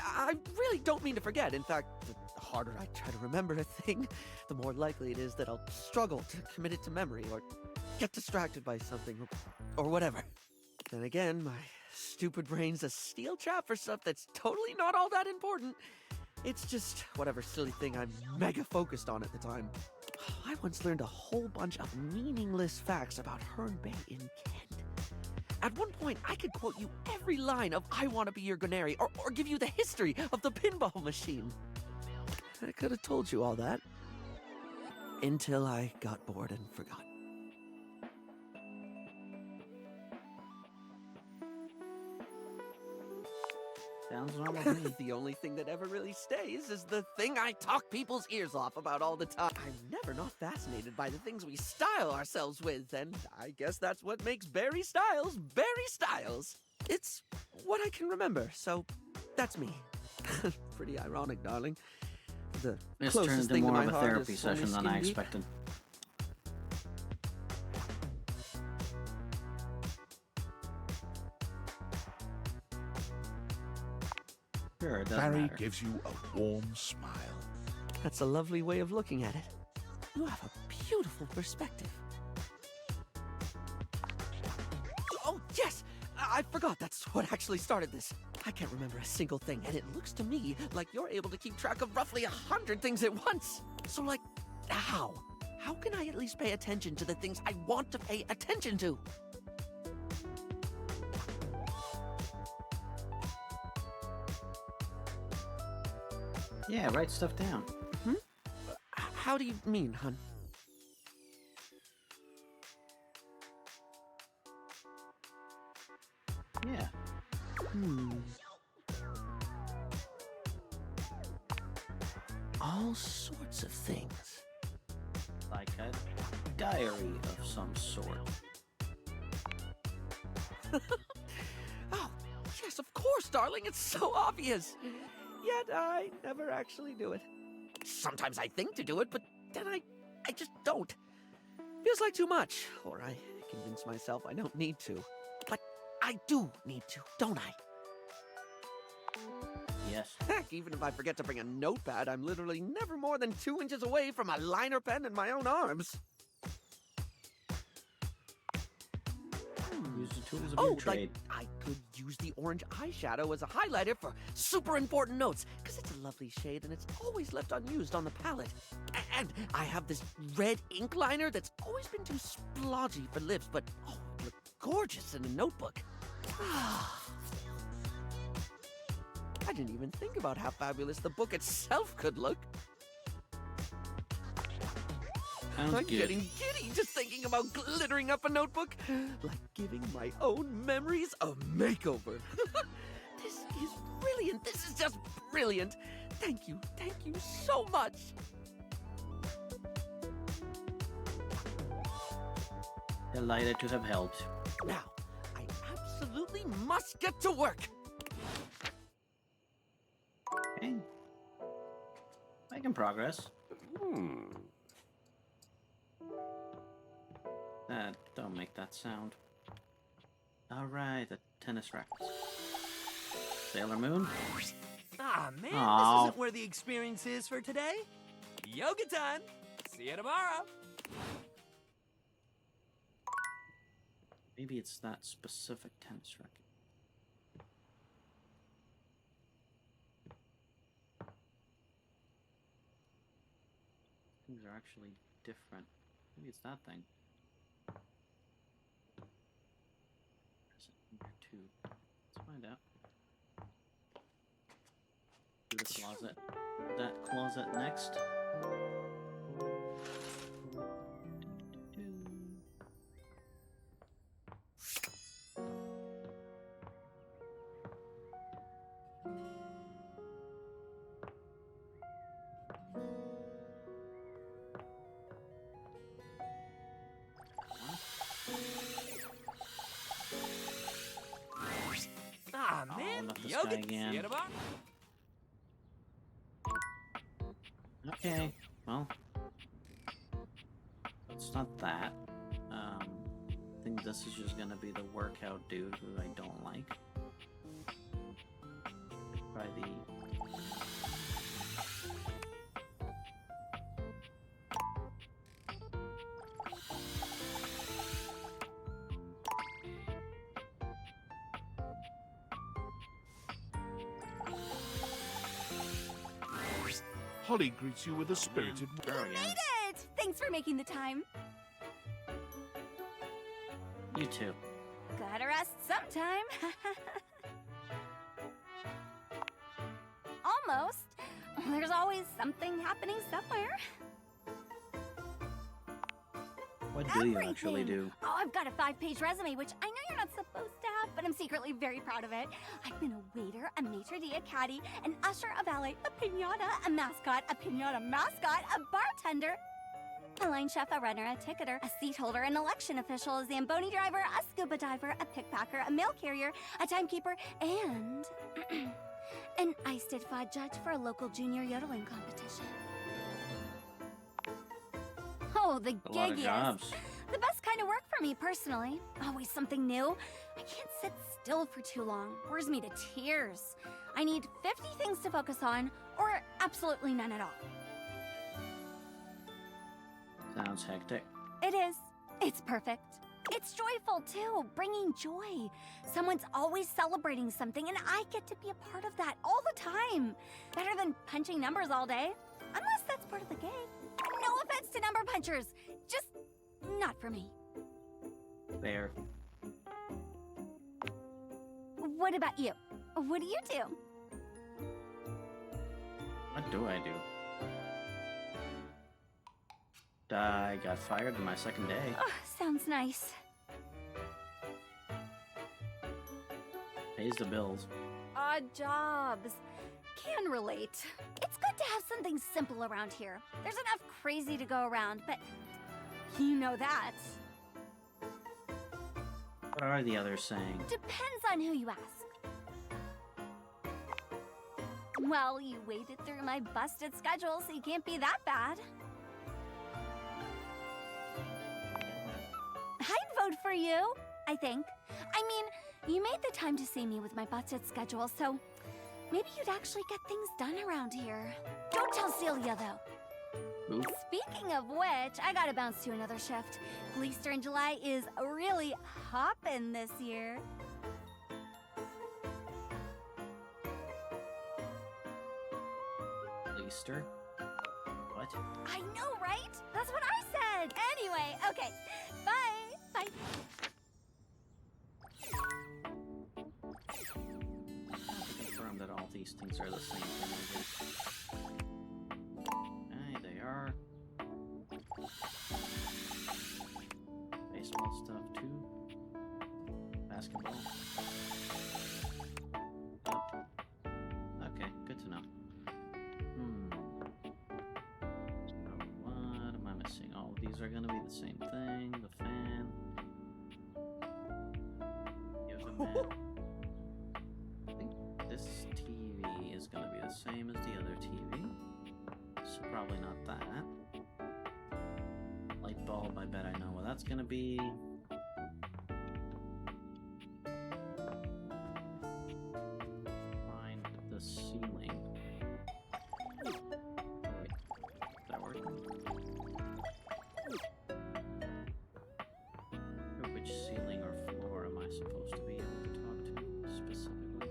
I really don't mean to forget. In fact, the harder I try to remember a thing, the more likely it is that I'll struggle to commit it to memory or get distracted by something or whatever. Then again, my stupid brain's a steel trap for stuff that's totally not all that important. It's just whatever silly thing I'm mega focused on at the time. I once learned a whole bunch of meaningless facts about Herne Bay in Kent. At one point, I could quote you every line of I Want to Be Your Gunnery or give you the history of the pinball machine. I could have told you all that. Until I got bored and forgot. Sounds normal to me. The only thing that ever really stays is the thing I talk people's ears off about all the time. I'm never not fascinated by the things we style ourselves with, and I guess that's what makes Barry Styles Barry Styles. It's what I can remember, so that's me. Pretty ironic, darling. The This closest turned into thing to more my of a heart therapy is only session than I skin deep. expected. Sure, it doesn't Barry matter. gives you a warm smile. That's a lovely way of looking at it. You have a beautiful perspective. Oh, yes! I forgot that's what actually started this. I can't remember a single thing, and it looks to me like you're able to keep track of roughly 100 things at once. So, like, how? How can I at least pay attention to the things I want to pay attention to? Yeah, write stuff down. How do you mean, hun? Yeah. All sorts of things. Like a diary of some sort. Oh, yes, of course, darling. It's so obvious. Yet I never actually do it. Sometimes I think to do it, but then I just don't. Feels like too much, or I convince myself I don't need to. But I do need to, don't I? Yes. Heck, even if I forget to bring a notepad, I'm literally never more than 2 inches away from a liner pen in my own arms. Use the tools of Oh, your trade. like I could use the orange eyeshadow as a highlighter for super important notes, because it's a lovely shade and it's always left unused on the palette. And I have this red ink liner that's always been too splodgy for lips, but oh, it look gorgeous in a notebook. I didn't even think about how fabulous the book itself could look. Sounds I'm good. getting giddy just thinking about glittering up a notebook, like giving my own memories a makeover. This is brilliant. This is just brilliant. Thank you so much. Delighted to have helped. Now, I absolutely must get to work. Okay. Making progress. Don't make that sound. Alright, the tennis rackets. Sailor Moon? Ah, man, Aw. this isn't where the experience is for today. Yoga time. See you tomorrow. Maybe it's that specific tennis racket. Things are actually different. Maybe it's that thing. Is it in here too? Let's find out. Do the closet. That closet next. Ah, Oh, man. not this Yo, guy get again. see it about? Okay, well, it's not that. I think this is just gonna be the workout dude who I don't like. Try the... Holly greets you with a spirited There we go. Made it! Thanks for making the time. You too. Gotta rest sometime. Almost. There's always something happening somewhere. What do you actually do? Oh, I've got a 5-page resume, which I know you're not supposed to have, but I'm secretly very proud of it. I've been a waiter, a maitre d', a caddy, an usher, a valet, a pinata, a mascot, a pinata mascot, a bartender, a line chef, a runner, a ticketer, a seat holder, an election official, a Zamboni driver, a scuba diver, a pickpacker, a mail carrier, a timekeeper, and an ice-did-fod judge for a local junior yodeling competition. Oh, the A lot of giggiest. jobs. The best kind of work for me, personally. Always something new. I can't sit still for too long. Bores me to tears. I need 50 things to focus on, or absolutely none at all. Sounds hectic. It is. It's perfect. It's joyful, too, bringing joy. Someone's always celebrating something, and I get to be a part of that all the time. Better than punching numbers all day. Unless that's part of the gig. No offense to number punchers. Just not for me. Fair. What about you? What do you do? What do I do? I got fired on my second day. Oh, sounds nice. Pays the bills. Odd jobs. Can relate. It's good to have something simple around here. There's enough crazy to go around, but you know that. What are the others saying? Depends on who you ask. Well, you waded through my busted schedule, so you can't be that bad. I'd vote for you, I think. I mean, you made the time to see me with my busted schedule, so maybe you'd actually get things done around here. Don't tell Celia, though. Ooh. Speaking of which, I gotta bounce to another shift. Gleester in July is really hoppin' this year. Easter? What? I know, right? That's what I said. Anyway, okay. Bye. Bye. Confirm that all these things are the same thing, I guess. Okay, they are. Baseball stuff too. Basketball. Yep. Okay, good to know. So what am I missing? All of these are gonna be the same thing. The fan. Give them that. I think this TV is gonna be the same as the other TV. So probably not that. Light bulb, I bet I know what that's gonna be. Find the ceiling. Oh, wait. Is that working? Or which ceiling or floor am I supposed to be able to talk to specifically?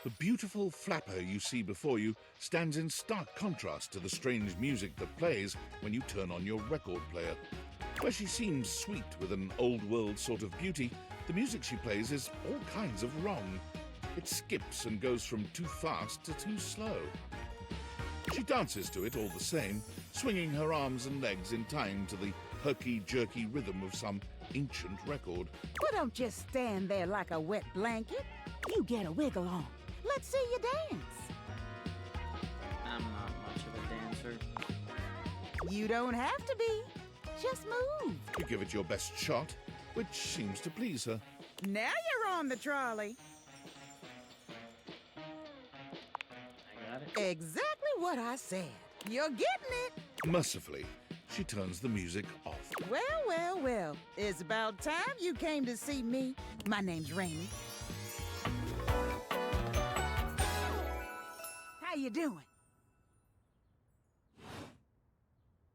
The beautiful flapper you see before you stands in stark contrast to the strange music that plays when you turn on your record player. Where she seems sweet with an old-world sort of beauty, the music she plays is all kinds of wrong. It skips and goes from too fast to too slow. She dances to it all the same, swinging her arms and legs in time to the herky-jerky rhythm of some ancient record. Well, don't just stand there like a wet blanket. You get a wiggle on. Let's see you dance. I'm not much of a dancer. You don't have to be. Just move. You give it your best shot, which seems to please her. Now you're on the trolley. I got it. Exactly what I said. You're getting it. Mercifully, she turns the music off. Well, well, well. It's about time you came to see me. My name's Rainy. How you doing?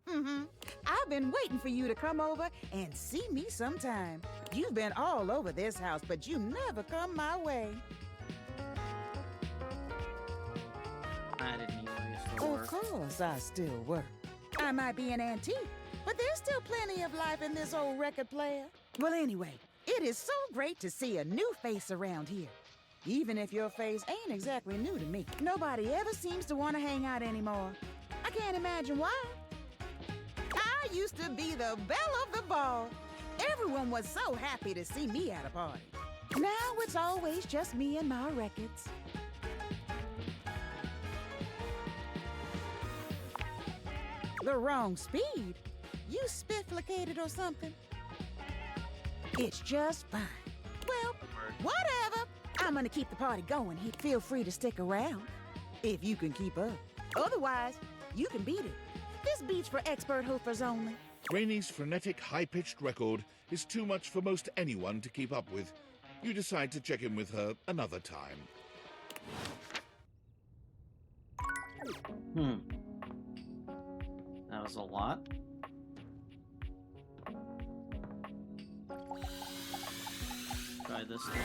I've been waiting for you to come over and see me sometime. You've been all over this house, but you never come my way. I didn't even know you still work. Of course, I still work. I might be an antique, but there's still plenty of life in this old record player. Well, anyway, it is so great to see a new face around here. Even if your face ain't exactly new to me. Nobody ever seems to want to hang out anymore. I can't imagine why. I used to be the belle of the ball. Everyone was so happy to see me at a party. Now it's always just me and my records. The wrong speed? You spifflicated or something? It's just fine. Well, whatever. I'm gonna keep the party going. Feel free to stick around, if you can keep up. Otherwise, you can beat it. This beat's for expert hoofers only. Rainy's frenetic, high-pitched record is too much for most anyone to keep up with. You decide to check in with her another time. That was a lot. Try this thing.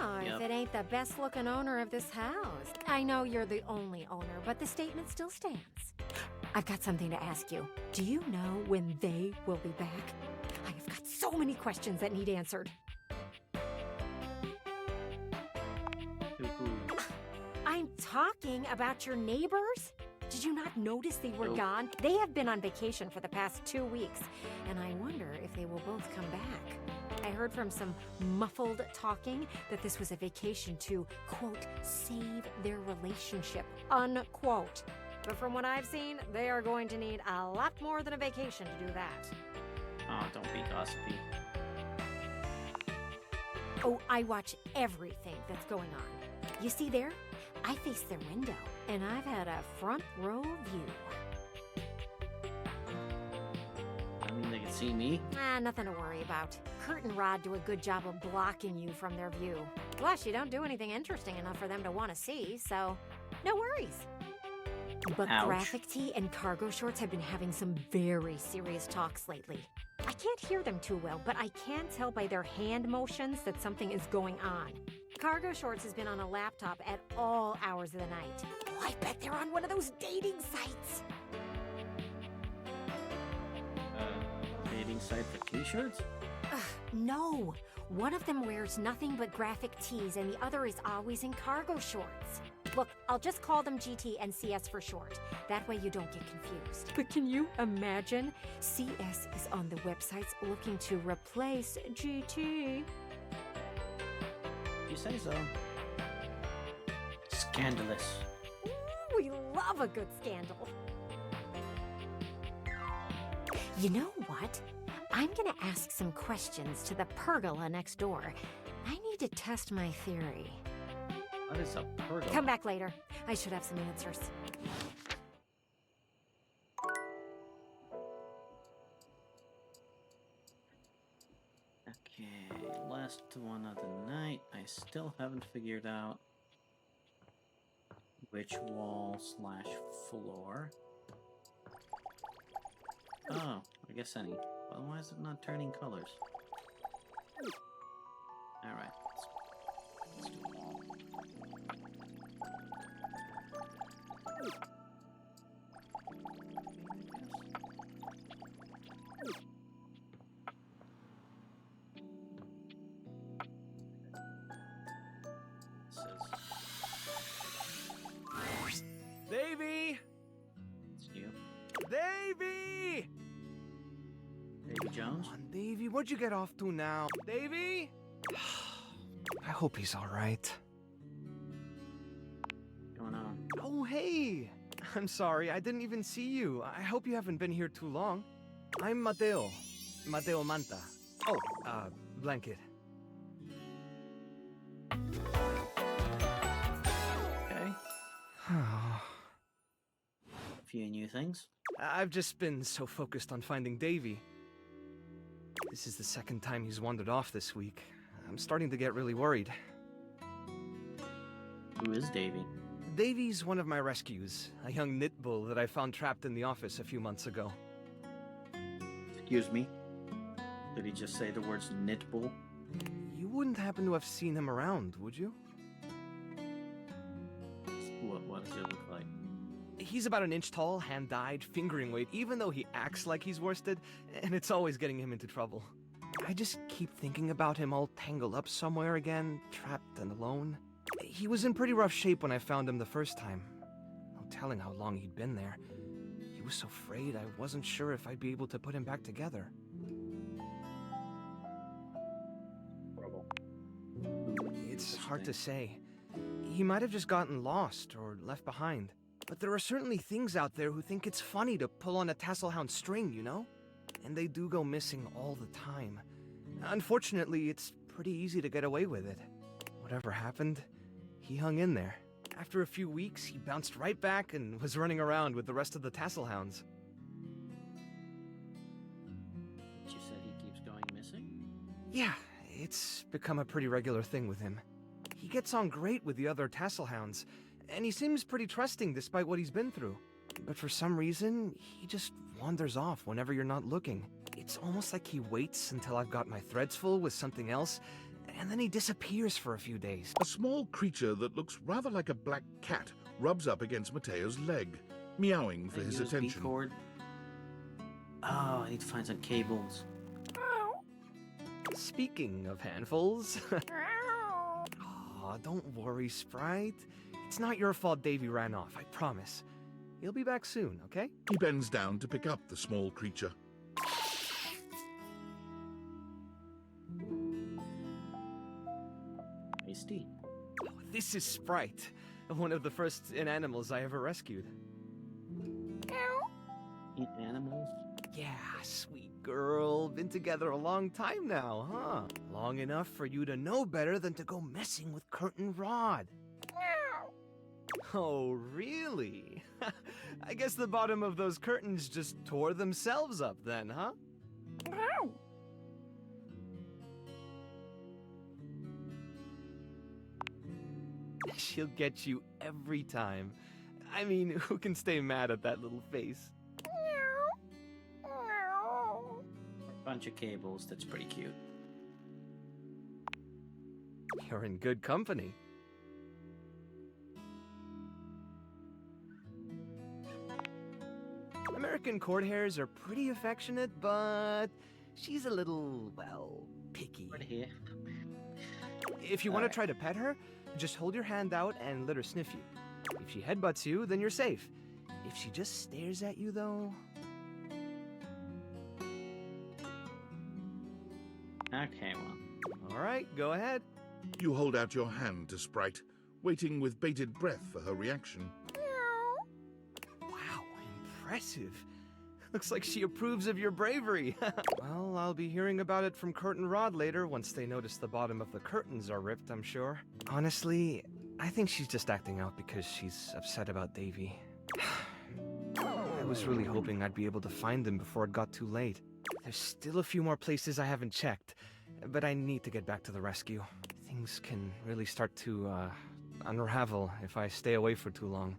Oh, if it ain't the best looking owner of this house. I know you're the only owner, but the statement still stands. I've got something to ask you. Do you know when they will be back? I have got so many questions that need answered. I'm talking about your neighbors. Did you not notice they were gone? They have been on vacation for the past 2 weeks, and I wonder if they will both come back. I heard from some muffled talking that this was a vacation to, quote, save their relationship, unquote. But from what I've seen, they are going to need a lot more than a vacation to do that. Oh, don't be gossipy. Oh, I watch everything that's going on. You see there? I face their window, and I've had a front row view. I mean, they can see me. Nothing to worry about. Kurt and Rod do a good job of blocking you from their view. Plus, you don't do anything interesting enough for them to want to see, so no worries. But Ouch. Graphic Tee and Cargo Shorts have been having some very serious talks lately. I can't hear them too well, but I can tell by their hand motions that something is going on. Cargo Shorts has been on a laptop at all hours of the night. Oh, I bet they're on one of those dating sites. Dating site for t-shirts? No. One of them wears nothing but graphic tees, and the other is always in cargo shorts. Look, I'll just call them GT and CS for short. That way you don't get confused. But can you imagine? CS is on the websites looking to replace GT. You say so. Scandalous. Ooh, we love a good scandal. You know what? I'm gonna ask some questions to the pergola next door. I need to test my theory. What is a pergola? Come back later. I should have some answers. Okay, last one of the night. I still haven't figured out which wall / floor. Oh, I guess any. Well, why is it not turning colors? Alright, let's do wall. Jones? Come on, Davy, what'd you get off to now? Davy? I hope he's alright. What's going on? Oh, hey! I'm sorry, I didn't even see you. I hope you haven't been here too long. I'm Mateo. Mateo Manta. Oh, Blanket. Okay. A few new things. I've just been so focused on finding Davy. This is the second time he's wandered off this week. I'm starting to get really worried. Who is Davy? Davy's one of my rescues, a young knit bull that I found trapped in the office a few months ago. Excuse me? Did he just say the words knit bull? You wouldn't happen to have seen him around, would you? What does he look like? He's about an inch tall, hand-dyed, fingering weight, even though he acts like he's worsted, and it's always getting him into trouble. I just keep thinking about him all tangled up somewhere again, trapped and alone. He was in pretty rough shape when I found him the first time. No telling how long he'd been there. He was so frayed I wasn't sure if I'd be able to put him back together. It's hard to say. He might have just gotten lost or left behind. But there are certainly things out there who think it's funny to pull on a Tasselhound string, you know? And they do go missing all the time. Unfortunately, it's pretty easy to get away with it. Whatever happened, he hung in there. After a few weeks, he bounced right back and was running around with the rest of the Tasselhounds. You said he keeps going missing? Yeah, it's become a pretty regular thing with him. He gets on great with the other Tasselhounds, and he seems pretty trusting despite what he's been through. But for some reason, he just wanders off whenever you're not looking. It's almost like he waits until I've got my threads full with something else, and then he disappears for a few days. A small creature that looks rather like a black cat rubs up against Mateo's leg, meowing for his attention. Cord. Oh, I need to find some cables. Speaking of handfuls... Aw, don't worry, Sprite. It's not your fault Davy ran off, I promise. He'll be back soon, okay? He bends down to pick up the small creature. Tasty. Oh, this is Sprite, one of the first inanimals I ever rescued. Eat animals? Yeah, sweet girl. Been together a long time now, huh? Long enough for you to know better than to go messing with Curtain Rod. Oh, really? I guess the bottom of those curtains just tore themselves up then, huh? She'll get you every time. I mean, who can stay mad at that little face? Bunch of cables, that's pretty cute. You're in good company. American court hares are pretty affectionate, but she's a little, well, picky. Right here. If you want to try to pet her, just hold your hand out and let her sniff you. If she headbutts you, then you're safe. If she just stares at you, though... Okay, well. All right, go ahead. You hold out your hand to Sprite, waiting with bated breath for her reaction. Wow, impressive. Looks like she approves of your bravery. Well, I'll be hearing about it from Curtain Rod later once they notice the bottom of the curtains are ripped, I'm sure. Honestly, I think she's just acting out because she's upset about Davy. I was really hoping I'd be able to find him before it got too late. There's still a few more places I haven't checked, but I need to get back to the rescue. Things can really start to, unravel if I stay away for too long.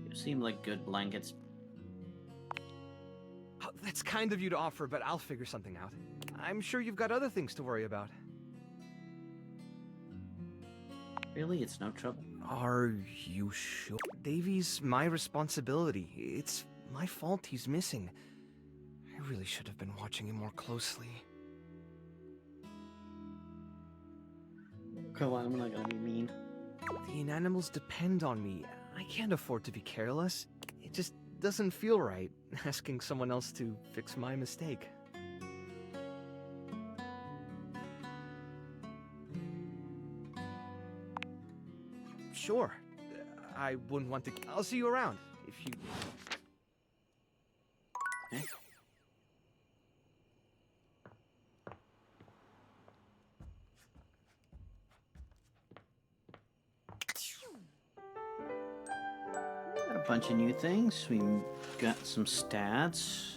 You seem like good blankets. Oh, that's kind of you to offer, but I'll figure something out. I'm sure you've got other things to worry about. Really? It's no trouble? Are you sure? Davy's my responsibility. It's my fault he's missing. I really should have been watching him more closely. Come on, I'm not gonna be mean. The inanimals depend on me. I can't afford to be careless. It just doesn't feel right, asking someone else to fix my mistake. Sure. I wouldn't want to... I'll see you around, if you... Okay. Got a bunch of new things. We got some stats.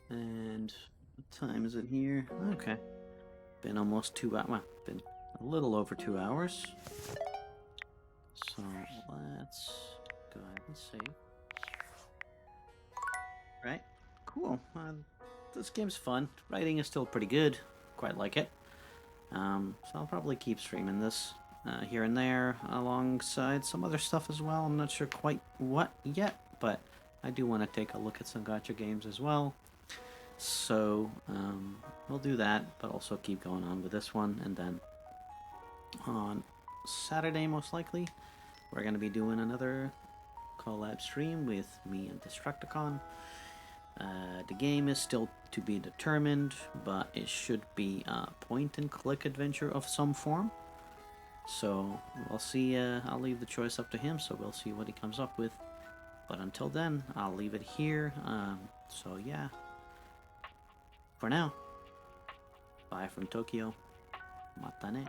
And what time is it here? Okay. Been almost 2 hours. Well, been a little over 2 hours. So let's go ahead and save. Right? Cool. This game's fun. Writing is still pretty good. Quite like it. So I'll probably keep streaming this here and there alongside some other stuff as well. I'm not sure quite what yet, but I do want to take a look at some gacha games as well. So we'll do that, but also keep going on with this one. And then on Saturday, most likely, we're going to be doing another collab stream with me and Destructicon. The game is still to be determined, but it should be a point-and-click adventure of some form. So we'll see. I'll leave the choice up to him, so we'll see what he comes up with. But until then, I'll leave it here. So yeah. For now, bye from Tokyo. Matane.